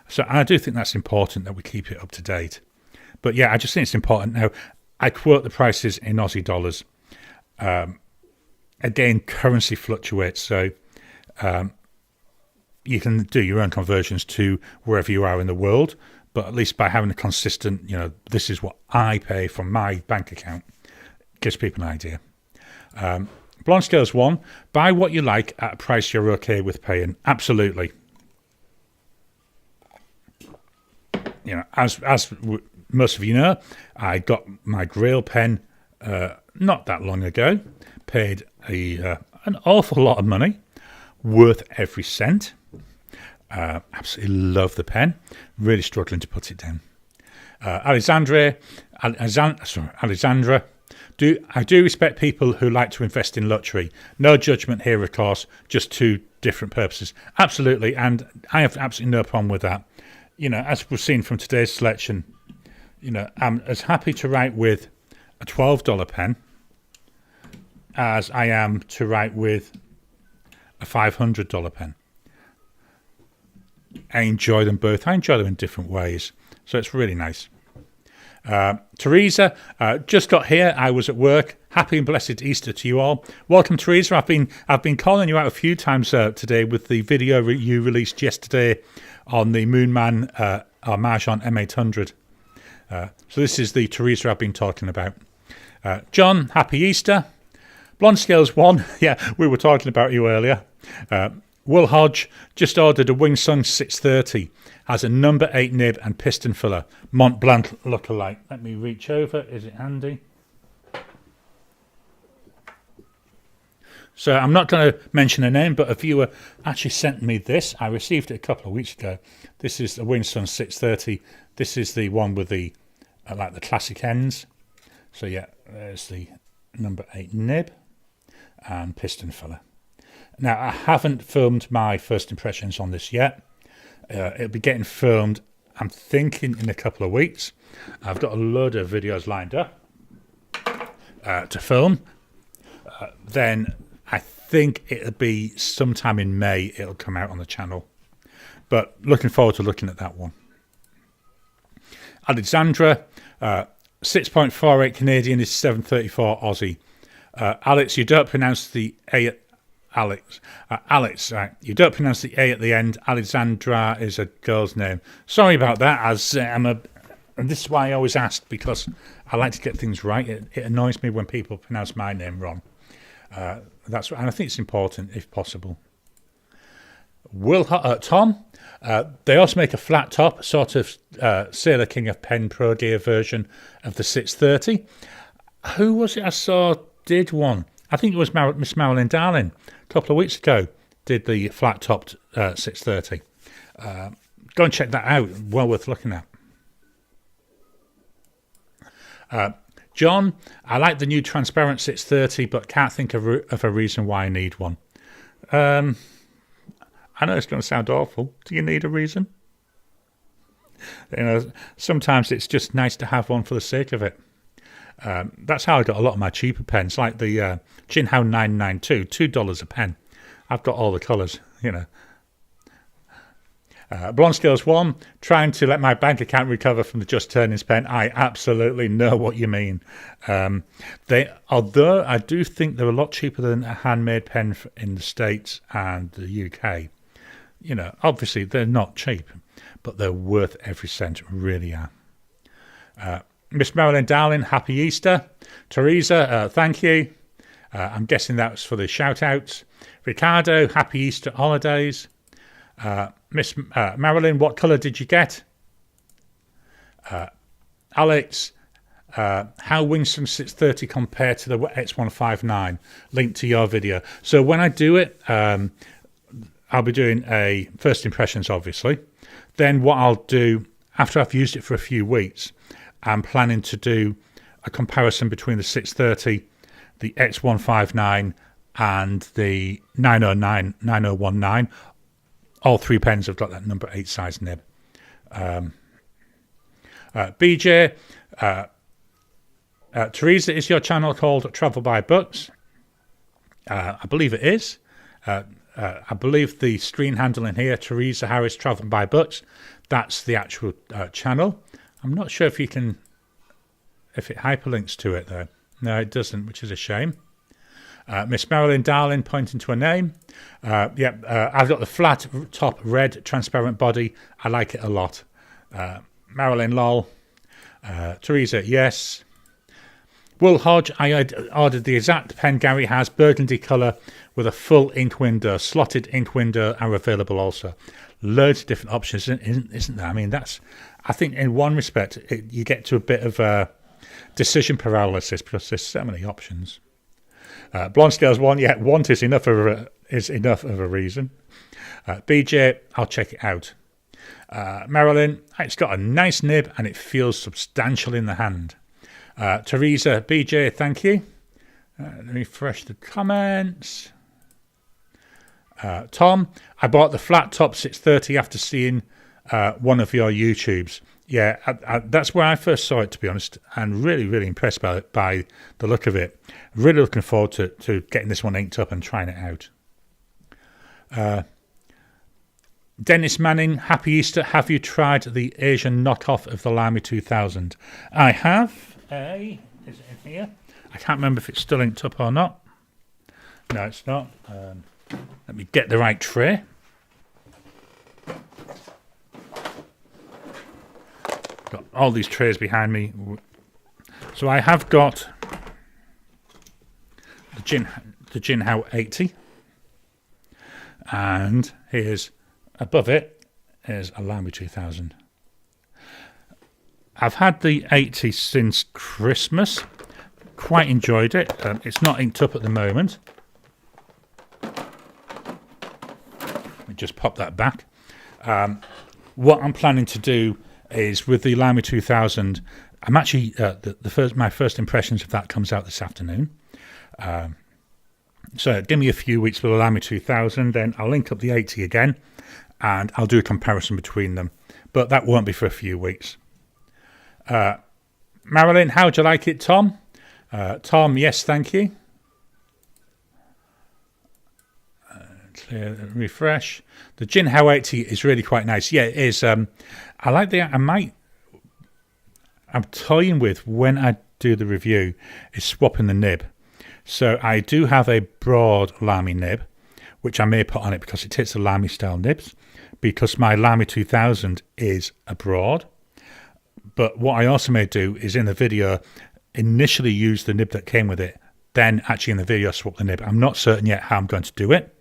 So I do think that's important that we keep it up to date. But yeah, I just think it's important. Now, I quote the prices in Aussie dollars. Again, currency fluctuates, so you can do your own conversions to wherever you are in the world. but at least by having a consistent, this is what I pay from my bank account, gives people an idea. Blonde Scales 1, buy what you like at a price you're okay with paying. Absolutely. As most of you know, I got my Grail pen not that long ago. Paid an awful lot of money, worth every cent. Absolutely love the pen. Really struggling to put it down. Alexandra. I do respect people who like to invest in luxury. No judgment here, of course, just two different purposes. Absolutely, and I have absolutely no problem with that. As we've seen from today's selection, I'm as happy to write with a $12 pen as I am to write with a $500 pen. I enjoy them both. I enjoy them in different ways, so it's really nice. Teresa, just got here. I was at work. Happy and blessed Easter to you all. Welcome, Teresa. I've been calling you out a few times today with the video you released yesterday on the Moonman Marjan M800. So this is the Teresa I've been talking about. John, happy Easter. Blonde Scales 1. Yeah, we were talking about you earlier. Will Hodge just ordered a Wingsung 630. Has a number 8 nib and piston filler. Mont Blanc lookalike. Let me reach over. Is it handy? So I'm not going to mention a name, but a viewer actually sent me this. I received it a couple of weeks ago. This is the Wingsung 630. This is the one with the like the classic ends. So yeah, there's the number 8 nib and piston filler. Now, I haven't filmed my first impressions on this yet. It'll be getting filmed, I'm thinking, in a couple of weeks. I've got a load of videos lined up to film. Then I think it'll be sometime in May it'll come out on the channel. But looking forward to looking at that one. Alexandra, 6.48 Canadian is 734 Aussie. Alex, you don't pronounce the A at Alex, right? You don't pronounce the A at the end. Alexandra is a girl's name. Sorry about that. And this is why I always ask, because I like to get things right. It annoys me when people pronounce my name wrong. That's and I think it's important if possible. Tom, they also make a flat top, sort of Sailor King of Pen Pro Gear version of the 630. Who was it I saw did one? I think it was Miss Marilyn Darling a couple of weeks ago, did the flat-topped 630. Go and check that out. Well worth looking at. John, I like the new transparent 630, but can't think of a reason why I need one. I know it's going to sound awful. Do you need a reason? Sometimes it's just nice to have one for the sake of it. That's how I got a lot of my cheaper pens, like the Jinhao 992, $2 a pen. I've got all the colours, Blonde Scales 1, trying to let my bank account recover from the Just Turnings pen. I absolutely know what you mean. Although I do think they're a lot cheaper than a handmade pen in the States and the UK. Obviously they're not cheap, but they're worth every cent, really are. Miss Marilyn Darling, happy Easter. Teresa, thank you. I'm guessing that's for the shout-outs. Ricardo, happy Easter holidays. Miss Marilyn, what colour did you get? Alex, how Wingsung 630 compare to the X159? Link to your video. So when I do it, I'll be doing a first impressions, obviously. Then what I'll do, after I've used it for a few weeks, I'm planning to do a comparison between the 630, the X159 and the 9019. All three pens have got that number 8 size nib. BJ, Teresa, is your channel called Travel by Books? I believe it is. I believe the screen handle in here, Teresa Harris Travel by Books, that's the actual channel. I'm not sure if it hyperlinks to it though. No, it doesn't, which is a shame. Miss Marilyn Darling pointing to a name. I've got the flat top red transparent body. I like it a lot. Marilyn, lol. Teresa, yes. Will Hodge, I had ordered the exact pen Garry has, burgundy colour with a full ink window. Slotted ink window are available also. Loads of different options, isn't there? I mean, I think in one respect, you get to a bit of decision paralysis because there's so many options. Blonde Scales 1, yeah, want is enough of a reason. BJ, I'll check it out. Marilyn, it's got a nice nib and it feels substantial in the hand. Teresa, BJ, thank you. Let me refresh the comments. Tom, I bought the flat top 630 after seeing one of your YouTubes. Yeah, that's where I first saw it, to be honest, and really, really impressed by the look of it. Really looking forward to getting this one inked up and trying it out. Dennis Manning, happy Easter. Have you tried the Asian knockoff of the Lamy 2000? I have. Is it in here? I can't remember if it's still inked up or not. No, it's not. Let me get the right tray. Got all these trays behind me. So I have got the Jinhao 80. And here's above it is a Lamy 2000. I've had the 80 since Christmas. Quite enjoyed it. It's not inked up at the moment. Let me just pop that back. What I'm planning to do is with the Lamy 2000, I'm actually my first impressions of that comes out this afternoon. So give me a few weeks for the Lamy 2000, then I'll link up the 80 again, and I'll do a comparison between them. But that won't be for a few weeks. Marilyn, how'd you like it, Tom? Tom, yes, thank you. Refresh. The Jinhao 80 is really quite nice. Yeah, it is. I like the. I'm toying with when I do the review is swapping the nib. So I do have a broad Lamy nib, which I may put on it because it takes the Lamy style nibs. Because my Lamy 2000 is a broad. But what I also may do is in the video initially use the nib that came with it, then actually in the video swap the nib. I'm not certain yet how I'm going to do it.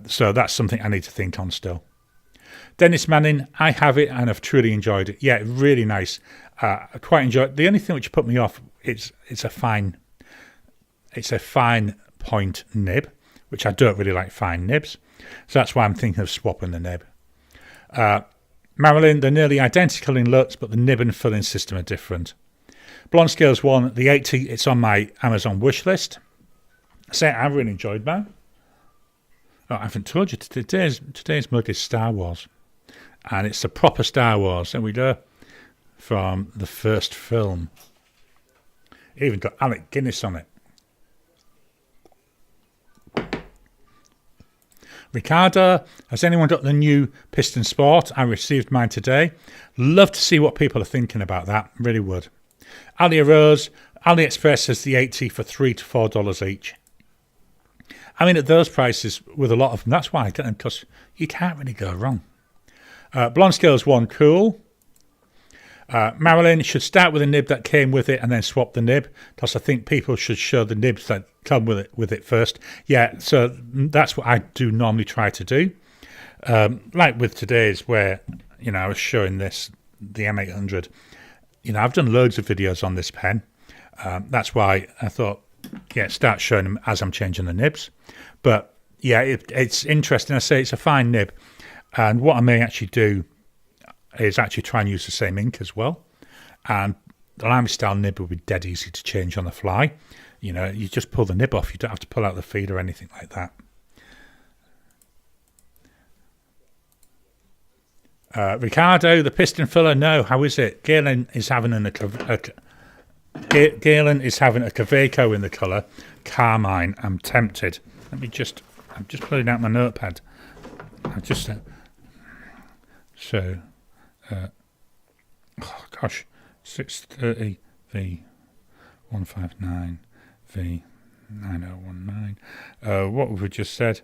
So that's something I need to think on still. Dennis Manning, I have it and I've truly enjoyed it. Yeah, really nice. I quite enjoyed it. The only thing which put me off it's a fine point nib, which I don't really like fine nibs. So that's why I'm thinking of swapping the nib. Marilyn, they're nearly identical in looks, but the nib and filling system are different. Blonde Scales 1, the 80, it's on my Amazon wish list. I really enjoyed mine. Oh, I haven't told you, today's mug is Star Wars. And it's a proper Star Wars. There we go. From the first film. Even got Alec Guinness on it. Ricardo, has anyone got the new Piston Sport? I received mine today. Love to see what people are thinking about that. Really would. Alia Rose, AliExpress has the 80 for $3 to $4 each. I mean, at those prices, with a lot of them, that's why I get them, because you can't really go wrong. Blonde Scales 1, cool. Marilyn, should start with a nib that came with it and then swap the nib, because I think people should show the nibs that come with it first. Yeah, so that's what I do normally try to do. Like with today's where, I was showing the M800. I've done loads of videos on this pen. That's why I thought, start showing them as I'm changing the nibs. But yeah, it's interesting. I say it's a fine nib. And what I may actually do is actually try and use the same ink as well. And the Lamy style nib will be dead easy to change on the fly. You just pull the nib off. You don't have to pull out the feed or anything like that. Ricardo, the piston filler, no. How is it? Galen is having a Kaweco in the colour Carmine. I'm tempted. I'm just pulling out my notepad. Oh gosh, 630 V 159 V 9019. What have we just said?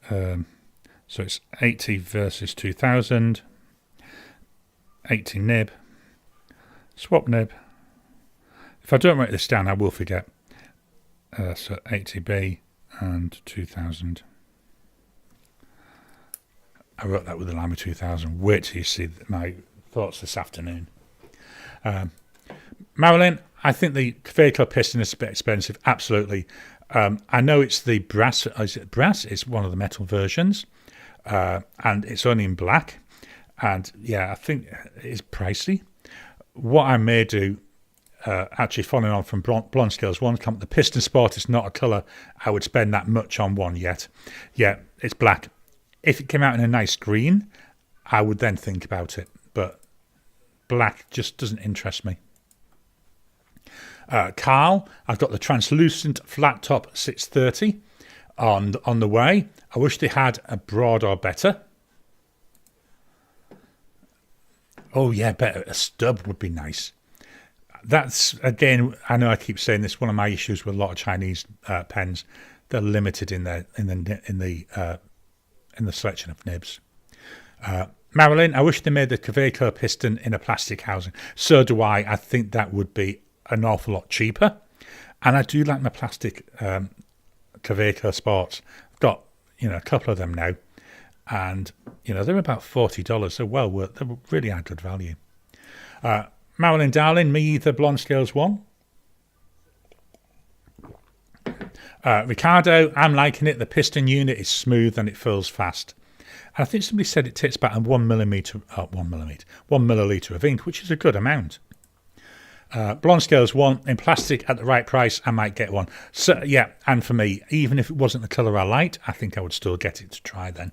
So it's 80 versus 2000. 80 nib, swap nib. If I don't write this down, I will forget. So 80B and 2000. I wrote that with the Lamy 2000. Wait till you see my thoughts this afternoon. Marilyn, I think the Caveco piston is a bit expensive. Absolutely. I know it's the brass. Is it brass? It's one of the metal versions. And it's only in black. And yeah, I think it's pricey. What I may do, actually following on from Blonde Scales 1, the Piston Sport is not a colour I would spend that much on one yet. Yeah, it's black. If it came out in a nice green, I would then think about it. But black just doesn't interest me. Carl, I've got the translucent flat top 630 on the way. I wish they had a broad or better. Oh yeah, better. A stub would be nice. That's, again, I know I keep saying this, one of my issues with a lot of Chinese pens. They're limited in the selection of nibs. Marilyn, I wish they made the Caveco piston in a plastic housing. So do I. I think that would be an awful lot cheaper. And I do like my plastic Caveco Sports. I've got, a couple of them now. And, they're about $40. They're well worth, they're really are good value. Marilyn Darling, me either Blonde Scales 1. Ricardo, I'm liking it. The piston unit is smooth and it fills fast. And I think somebody said it takes about 1 milliliter of ink, which is a good amount. Blonde Scales 1 in plastic at the right price, I might get one. So yeah, and for me, even if it wasn't the colour I liked, I think I would still get it to try then.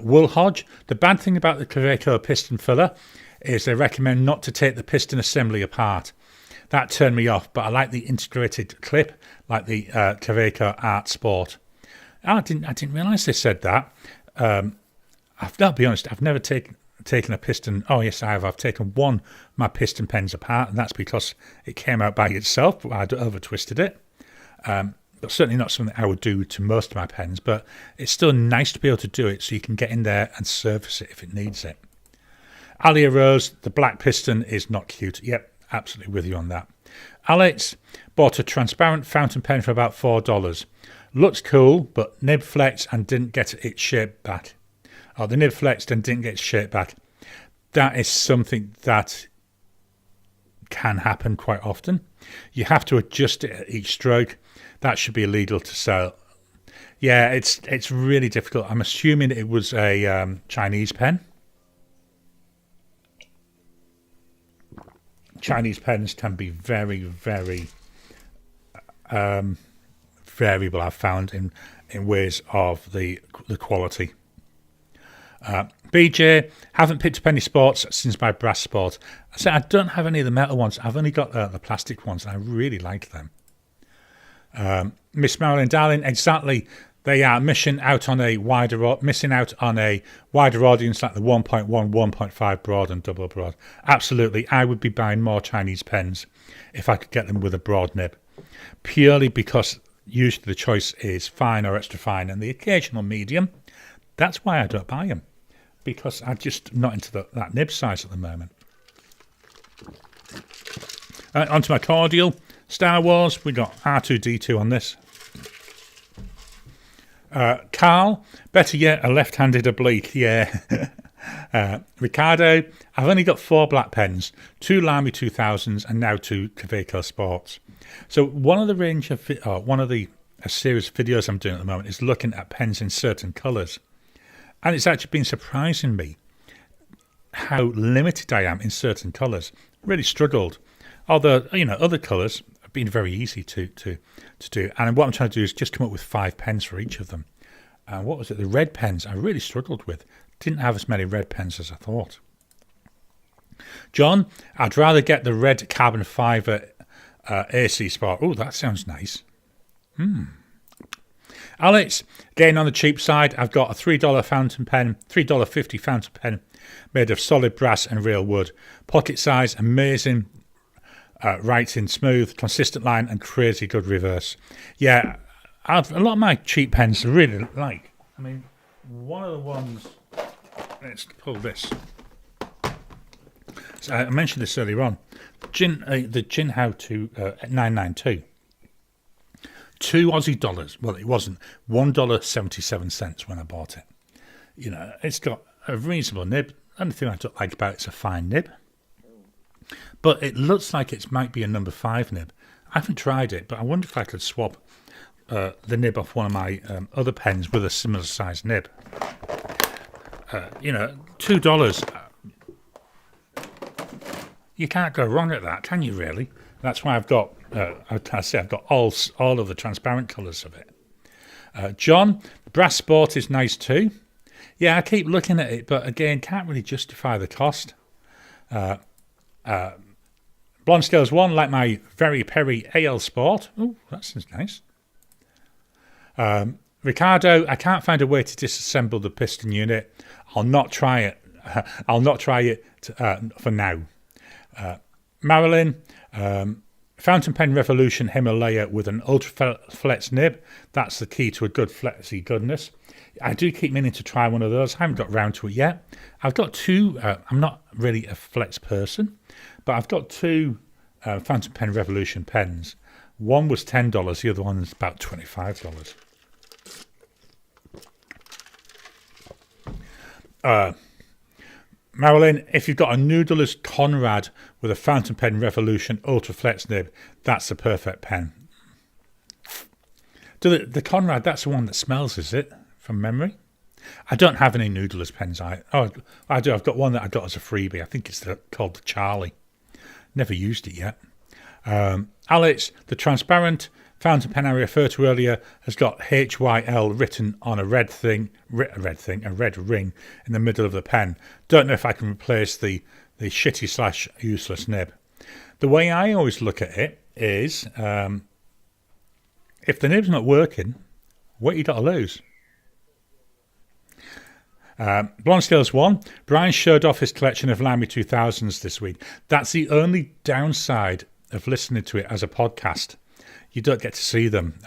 Wool Hodge, the bad thing about the Caveco piston filler is they recommend not to take the piston assembly apart. That turned me off, but I like the integrated clip, like the Caveco Art Sport. I didn't realise they said that. I'll be honest, I've never taken a piston. Oh yes, I have. I've taken one of my piston pens apart, and that's because it came out by itself, but I'd over twisted it. But certainly not something I would do to most of my pens, but it's still nice to be able to do it so you can get in there and service it if it needs it. Alia Rose, the black piston is not cute. Yep, absolutely with you on that. Alex bought a transparent fountain pen for about $4. Looks cool, but nib flexed and didn't get its shape back. Oh, the nib flexed and didn't get its shape back. That is something that can happen quite often. You have to adjust it at each stroke. That should be illegal to sell. Yeah, it's really difficult. I'm assuming it was a Chinese pen. Chinese pens can be very, very variable, I've found, in ways of the quality. BJ, haven't picked up any sports since my brass sport. I said I don't have any of the metal ones. I've only got the plastic ones, and I really like them. Miss Marilyn Darling, exactly. They are missing out on a wider audience like the 1.1, 1.5 broad and double broad. Absolutely, I would be buying more Chinese pens if I could get them with a broad nib, purely because usually the choice is fine or extra fine and the occasional medium. That's why I don't buy them, because I'm just not into that nib size at the moment. Onto my cordial. Star Wars, we got R2-D2 on this. Carl, better yet, a left-handed oblique, yeah. Ricardo, I've only got 4 black pens, 2 Lamy 2000s and now 2 Caveco Sports. So one of the range of, a series of videos I'm doing at the moment is looking at pens in certain colours. And it's actually been surprising me how limited I am in certain colours. Really struggled. Although, other colours have been very easy to do. And what I'm trying to do is just come up with 5 pens for each of them. And what was it? The red pens I really struggled with. Didn't have as many red pens as I thought. John, I'd rather get the red carbon fibre AC Sport. Oh, that sounds nice. Alex, again on the cheap side, I've got a $3 fountain pen, $3.50 fountain pen made of solid brass and real wood. Pocket size, amazing writing, smooth, consistent line and crazy good reverse. Yeah, a lot of my cheap pens I really like. I mean, one of the ones, let's pull this. So I mentioned this earlier on. The Gin How to 992. $2 Well, it wasn't $1.77 when I bought it. You know, it's got a reasonable nib. The only thing I don't like about it's a fine nib. But it looks like it might be a number 5 nib. I haven't tried it, but I wonder if I could swap the nib off one of my other pens with a similar size nib. You know, $2. You can't go wrong at that, can you? Really? That's why I've got. I've got all of the transparent colours of it. John, Brass Sport is nice too. Yeah, I keep looking at it, but again, can't really justify the cost. Blonde Scales 1, like my Very Perry AL Sport. Oh, that's nice. Ricardo, I can't find a way to disassemble the piston unit. I'll not try it. I'll not try it for now. Marilyn, Fountain Pen Revolution Himalaya with an ultra flex nib. That's the key to a good flexy goodness. I do keep meaning to try one of those. I haven't got round to it yet. I've got two. I'm not really a flex person, but I've got two Fountain Pen Revolution pens. One was $10. The other one is about $25. Marilyn, if you've got a noodler's Conrad with a Fountain Pen Revolution Ultra Flex nib, that's the perfect pen. The Conrad, that's the one that smells, is it? From memory? I don't have any noodler's pens. I do. I've got one that I got as a freebie. I think it's called the Charlie. Never used it yet. Alex, the transparent fountain pen I referred to earlier has got HYL written on a red ring in the middle of the pen. Don't know if I can replace the shitty / useless nib. The way I always look at it is, if the nib's not working, what you got to lose? Blonde Scales 1, Brian showed off his collection of Lamy 2000s this week. That's the only downside of listening to it as a podcast. You don't get to see them,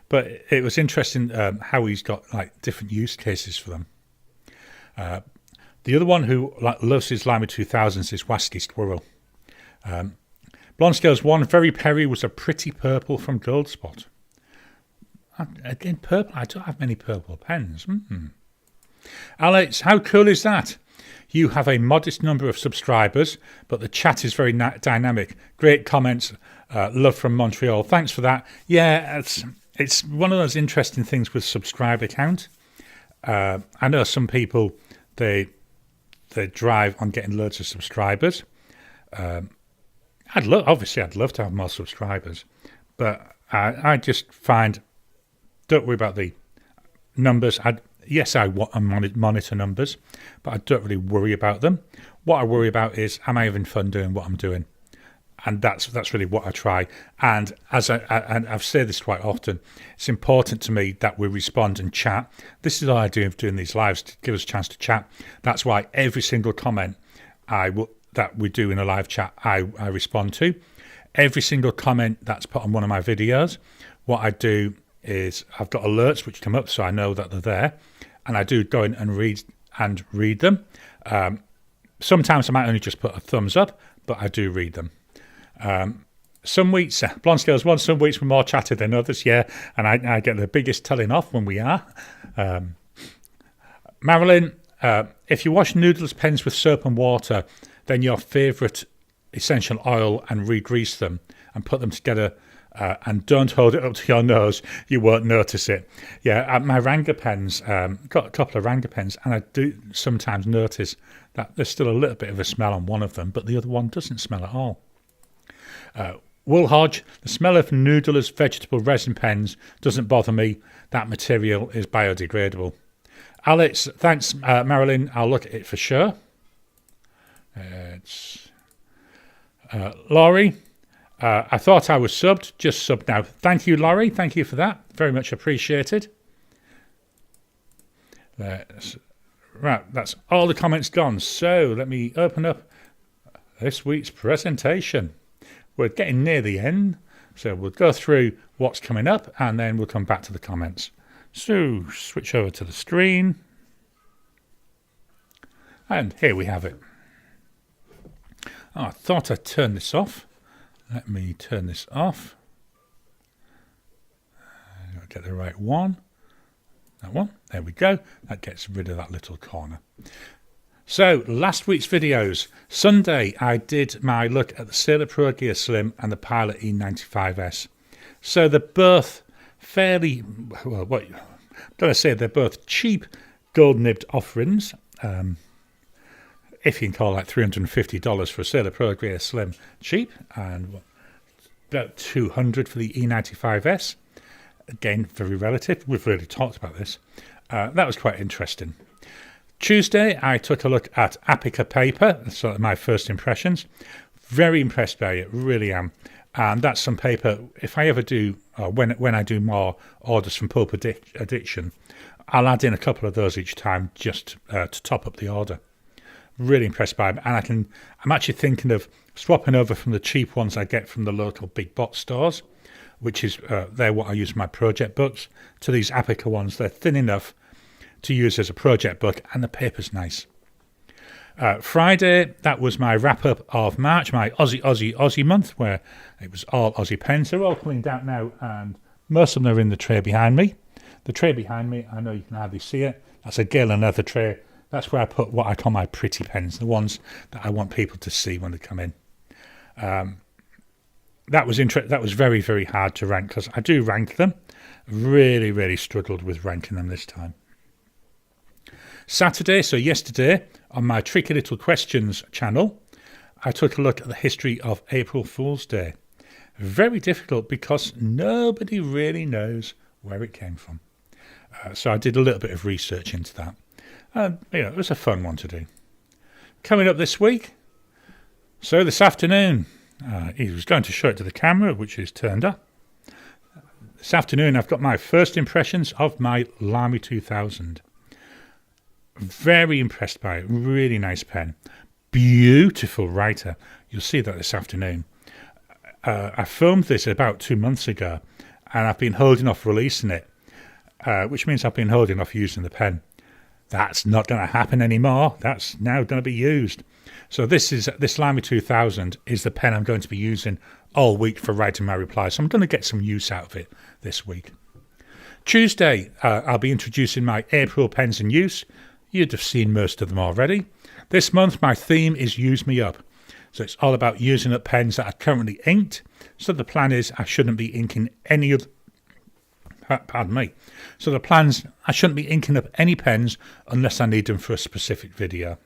but it was interesting how he's got like different use cases for them. The other one who loves his Lamy 2000s is Wasky Squirrel. Blonde Scales 1, Very Perry was a pretty purple from Goldspot. Again, purple. I don't have many purple pens. Alex, how cool is that? You have a modest number of subscribers, but the chat is very dynamic. Great comments. Love from Montreal. Thanks for that. Yeah, it's one of those interesting things with subscriber count. I know some people, they drive on getting loads of subscribers. I'd love to have more subscribers, but I just find, don't worry about the numbers. Yes, I monitor numbers, but I don't really worry about them. What I worry about is, am I having fun doing what I'm doing? And that's really what I try. And and I've said this quite often, it's important to me that we respond and chat. This is all I do of doing these lives, to give us a chance to chat. That's why every single comment that we do in a live chat, I respond to. Every single comment that's put on one of my videos, what I do is I've got alerts which come up so I know that they're there, and I do go in and read them. Sometimes I might only just put a thumbs up, but I do read them. Some weeks, Blonde Scales 1, some weeks we're more chatted than others, yeah, and I get the biggest telling off when we are. Marilyn, if you wash noodles pens with soap and water, then your favourite essential oil and re-grease them and put them together, and don't hold it up to your nose, you won't notice it. Yeah, my Ranga pens, got a couple of Ranga pens, and I do sometimes notice that there's still a little bit of a smell on one of them, but the other one doesn't smell at all. Wool Hodge, the smell of Noodler's vegetable resin pens doesn't bother me. That material is biodegradable. Alex, thanks, Marilyn. I'll look at it for sure. Laurie, I thought I was subbed, just subbed now. Thank you, Laurie. Thank you for that. Very much appreciated. Right, that's all the comments gone. So let me open up this week's presentation. We're getting near the end, so we'll go through what's coming up and then we'll come back to the comments. So switch over to the screen. And here we have it. Oh, I thought I'd turn this off. Let me turn this off. I'll get the right one. That one. There we go. That gets rid of that little corner. So, last week's videos. Sunday, I did my look at the Sailor Pro Gear Slim and the Pilot E95S. So, they're both fairly, well, what I'm going to say, they're both cheap gold-nibbed offerings. If you can call that $350 for a Sailor Pro Gear Slim cheap, and about $200 for the E95S. Again, very relative. We've already talked about this. That was quite interesting. Tuesday, I took a look at Apica paper, sort of my first impressions. Very impressed by it, really am. And that's some paper, if I ever do, when I do more orders from Pulp Addiction, I'll add in a couple of those each time just to top up the order. Really impressed by them. And I'm actually thinking of swapping over from the cheap ones I get from the local big box stores, which is they're what I use for my project books, to these Apica ones. They're thin enough to use as a project book, and the paper's nice. Friday, that was my wrap-up of March, my Aussie month, where it was all Aussie pens. They're all cleaned out now, and most of them are in the tray behind me. The tray behind me, I know you can hardly see it. That's a Gale and Leather tray. That's where I put what I call my pretty pens, the ones that I want people to see when they come in. That was very, very hard to rank because I do rank them. Really, really struggled with ranking them this time. Saturday, so yesterday, on my Tricky Little Questions channel, I took a look at the history of April Fool's Day. Very difficult because nobody really knows where it came from. So I did a little bit of research into that. It was a fun one to do. Coming up this week, so this afternoon, he was going to show it to the camera, which is turned up. This afternoon, I've got my first impressions of my Lamy 2000. Very impressed by it. Really nice pen. Beautiful writer. You'll see that this afternoon. I filmed this about 2 months ago, and I've been holding off releasing it, which means I've been holding off using the pen. That's not going to happen anymore. That's now going to be used. So this Lamy 2000 is the pen I'm going to be using all week for writing my replies. So I'm going to get some use out of it this week. Tuesday, I'll be introducing my April pens in use. You'd have seen most of them already. This month, my theme is Use Me Up. So it's all about using up pens that are currently inked. So the plan is I shouldn't be inking any of... Pardon me. So the plans, I shouldn't be inking up any pens unless I need them for a specific video.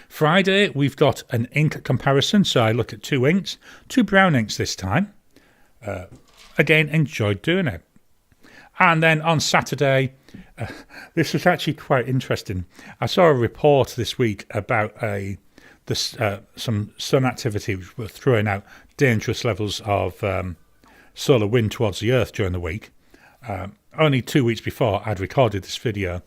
Friday, we've got an ink comparison. So I look at 2 inks, 2 brown inks this time. Again, enjoyed doing it. And then on Saturday, this was actually quite interesting. I saw a report this week about some sun activity which were throwing out dangerous levels of solar wind towards the Earth during the week. Only 2 weeks before I'd recorded this video,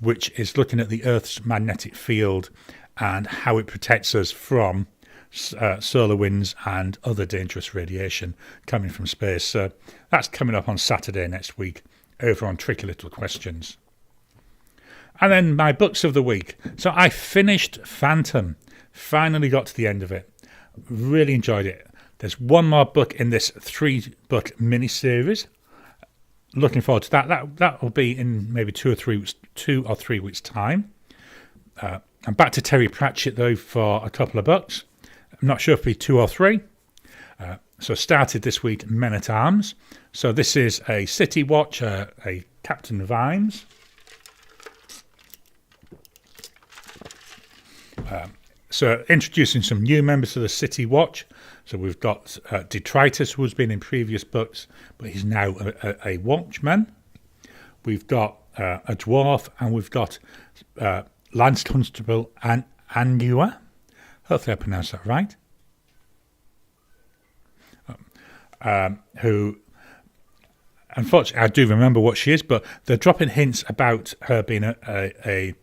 which is looking at the Earth's magnetic field and how it protects us from solar winds and other dangerous radiation coming from space. So that's coming up on Saturday next week over on Tricky Little Questions. And then my books of the week. So I finished Phantom. Finally got to the end of it. Really enjoyed it. There's one more book in this 3-book mini-series. Looking forward to that. That will be in maybe 2 or 3 weeks' time. I'm back to Terry Pratchett, though, for a couple of books. I'm not sure if it'll be 2 or 3. So started this week Men at Arms. So this is a City Watch, a Captain Vimes. So introducing some new members of the City Watch. So we've got Detritus, who's been in previous books, but he's now a watchman. We've got a dwarf, and we've got Lance Constable Anua. Hopefully I pronounced that right. Who, unfortunately, I do remember what she is, but they're dropping hints about her being a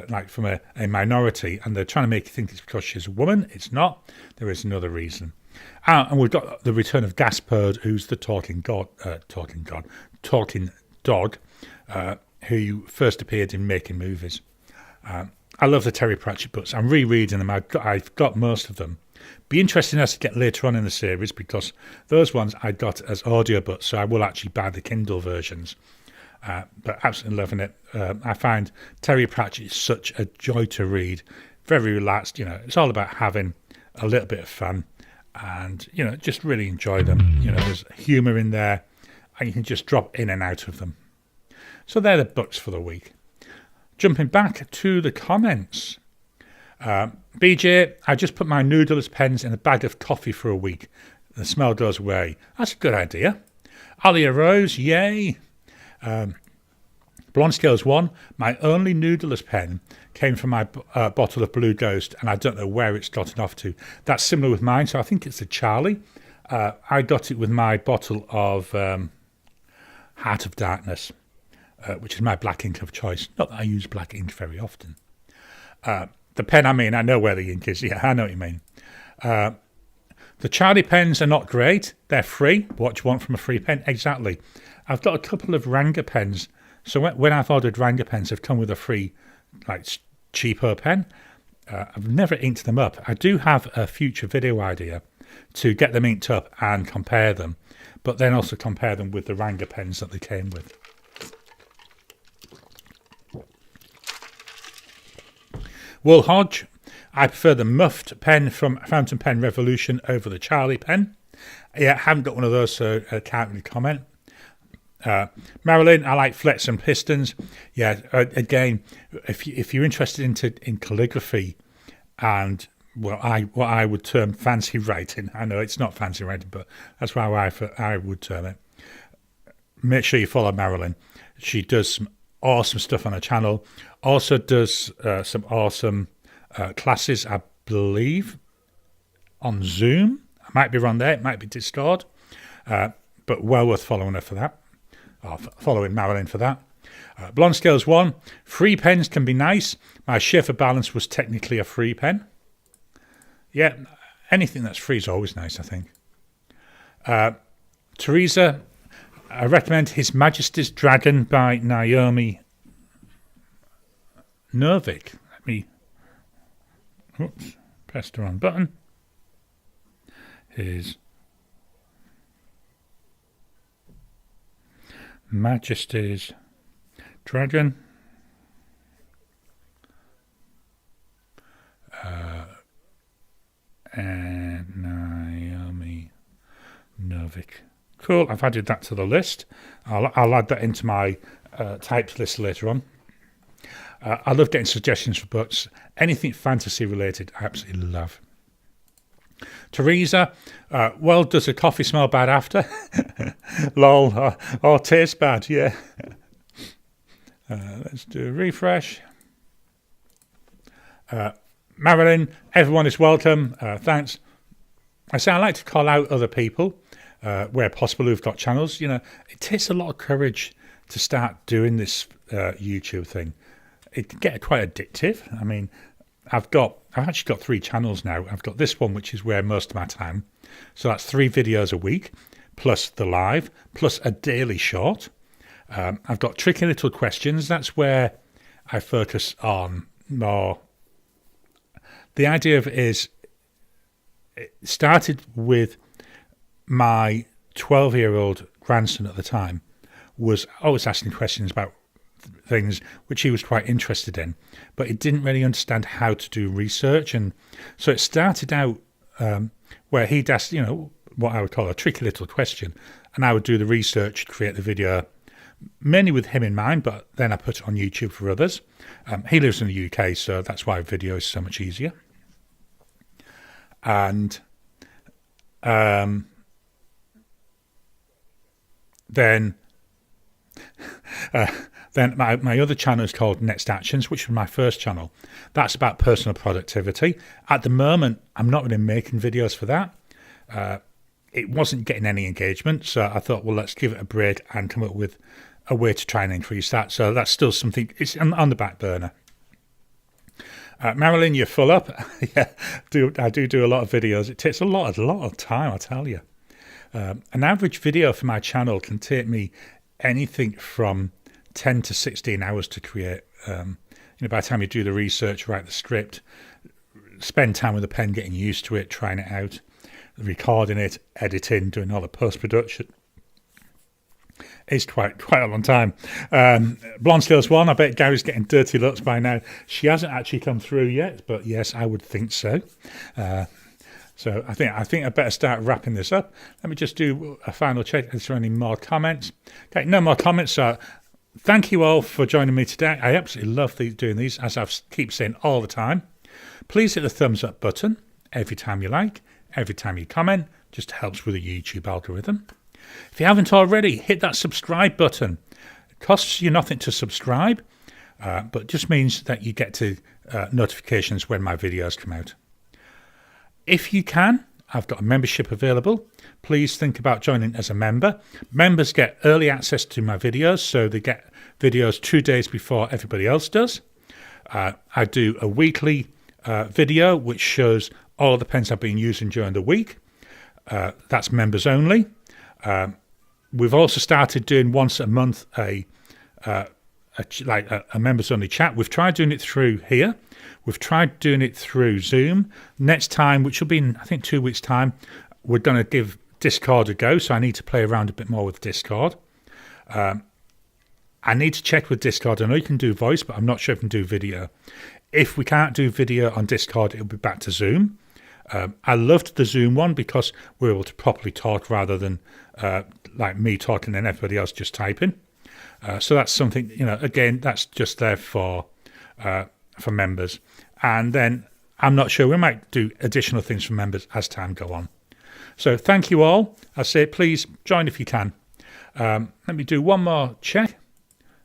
like from a minority, and they're trying to make you think it's because she's a woman. It's not. There is another reason. And we've got the return of Gaspard, who's the talking dog, who first appeared in Making Movies. I love the Terry Pratchett books. I'm rereading them. I've got most of them. Be interesting as to get later on in the series, because those ones I got as audiobooks, so I will actually buy the Kindle versions. But absolutely loving it. I find Terry Pratchett is such a joy to read. Very relaxed. It's all about having a little bit of fun, and just really enjoy them. There's humour in there, and you can just drop in and out of them. So they're the books for the week. Jumping back to the comments. BJ, I just put my noodleless pens in a bag of coffee for a week. The smell goes away. That's a good idea. Alia Rose, yay. Blonde Scales 1, my only noodleless pen came from my bottle of Blue Ghost, and I don't know where it's gotten off to. That's similar with mine, so I think it's a Charlie. I got it with my bottle of Heart of Darkness, which is my black ink of choice. Not that I use black ink very often. The pen, I know where the ink is. Yeah, I know what you mean. The Charlie pens are not great. They're free. What do you want from a free pen? Exactly. I've got a couple of Ranga pens. So when I've ordered Ranga pens, they've come with a free, cheaper pen. I've never inked them up. I do have a future video idea to get them inked up and compare them, but then also compare them with the Ranga pens that they came with. Wool Hodge, I prefer the muffed pen from Fountain Pen Revolution over the Charlie pen. Yeah, I haven't got one of those, so I can't really comment. Marilyn, I like flets and pistons. Yeah, again, if you're interested in calligraphy and what I would term fancy writing, I know it's not fancy writing, but that's how I would term it. Make sure you follow Marilyn. She does some awesome stuff on her channel. Also does some awesome classes, I believe, on Zoom. I might be wrong there. It might be Discord, but well worth following her for that. Following Marilyn for that. Blonde Scales 1. Free pens can be nice. My Schaefer Balance was technically a free pen. Yeah, anything that's free is always nice, I think. Teresa, I recommend His Majesty's Dragon by Naomi Novik. Press the wrong button. His Majesty's Dragon. And Naomi Novik. Cool, I've added that to the list. I'll add that into my typed list later on. I love getting suggestions for books. Anything fantasy related, I absolutely love. Teresa, well, does a coffee smell bad after? Lol, or taste bad, yeah. Let's do a refresh. Marilyn, everyone is welcome. Thanks. I like to call out other people where possible who've got channels. It takes a lot of courage to start doing this YouTube thing. It can get quite addictive. I've actually got 3 channels now. I've got this one, which is where most of my time. So that's 3 videos a week, plus the live, plus a daily short. I've got Tricky Little Questions. That's where I focus on more. The idea of it is, it started with my 12-year-old grandson at the time was always asking questions about things which he was quite interested in, but he didn't really understand how to do research. And so it started out where he'd ask, what I would call a tricky little question, and I would do the research, create the video, mainly with him in mind, but then I put it on YouTube for others. He lives in the UK, so that's why video is so much easier. And then my other channel is called Next Actions, which was my first channel. That's about personal productivity. At the moment, I'm not really making videos for that. It wasn't getting any engagement, so I thought, well, let's give it a break and come up with a way to try and increase that. So that's still something, it's on the back burner. Marilyn, you're full up. Yeah, I do a lot of videos. It takes a lot of time, I tell you. An average video for my channel can take me anything from 10 to 16 hours to create. by the time you do the research, write the script, spend time with the pen, getting used to it, trying it out, recording it, editing, doing all the post-production. It's quite a long time. Blonde Scales 1, I bet Gary's getting dirty looks by now. She hasn't actually come through yet, but yes, I would think so. So I think I better start wrapping this up. Let me just do a final check. Is there any more comments? Okay, no more comments. So thank you all for joining me today. I absolutely love doing these, as I keep saying all the time. Please hit the thumbs up button every time you like, every time you comment. Just helps with the YouTube algorithm. If you haven't already, hit that subscribe button. It costs you nothing to subscribe, but just means that you get to notifications when my videos come out. If you can, I've got a membership available. Please think about joining as a member. Members get early access to my videos, so they get videos 2 days before everybody else does. I do a weekly video which shows all the pens I've been using during the week. That's members only. We've also started doing once a month a members only chat. We've tried doing it through here. We've tried doing it through Zoom. Next time, which will be in I think 2 weeks' time, we're going to give Discord a go. So I need to play around a bit more with Discord. I need to check with Discord. I know you can do voice, but I'm not sure if you can do video. If we can't do video on Discord, it'll be back to Zoom. I loved the Zoom one because we're able to properly talk rather than like me talking and everybody else just typing. So that's something, again, that's just there for members. And then I'm not sure, we might do additional things for members as time go on. So thank you all. I say please join if you can. Let me do one more check.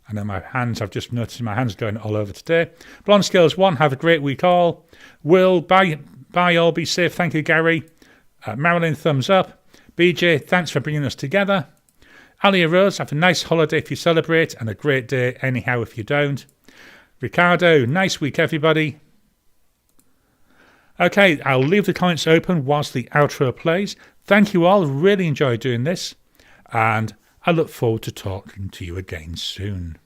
I know my hands, I've just noticed my hands going all over today. Blonde Scales 1, have a great week all. Will, bye all, be safe. Thank you, Gary. Marilyn, thumbs up. BJ, thanks for bringing us together. Alia Rose, have a nice holiday if you celebrate and a great day anyhow if you don't. Ricardo, nice week everybody. Okay, I'll leave the comments open whilst the outro plays. Thank you all, really enjoyed doing this, and I look forward to talking to you again soon.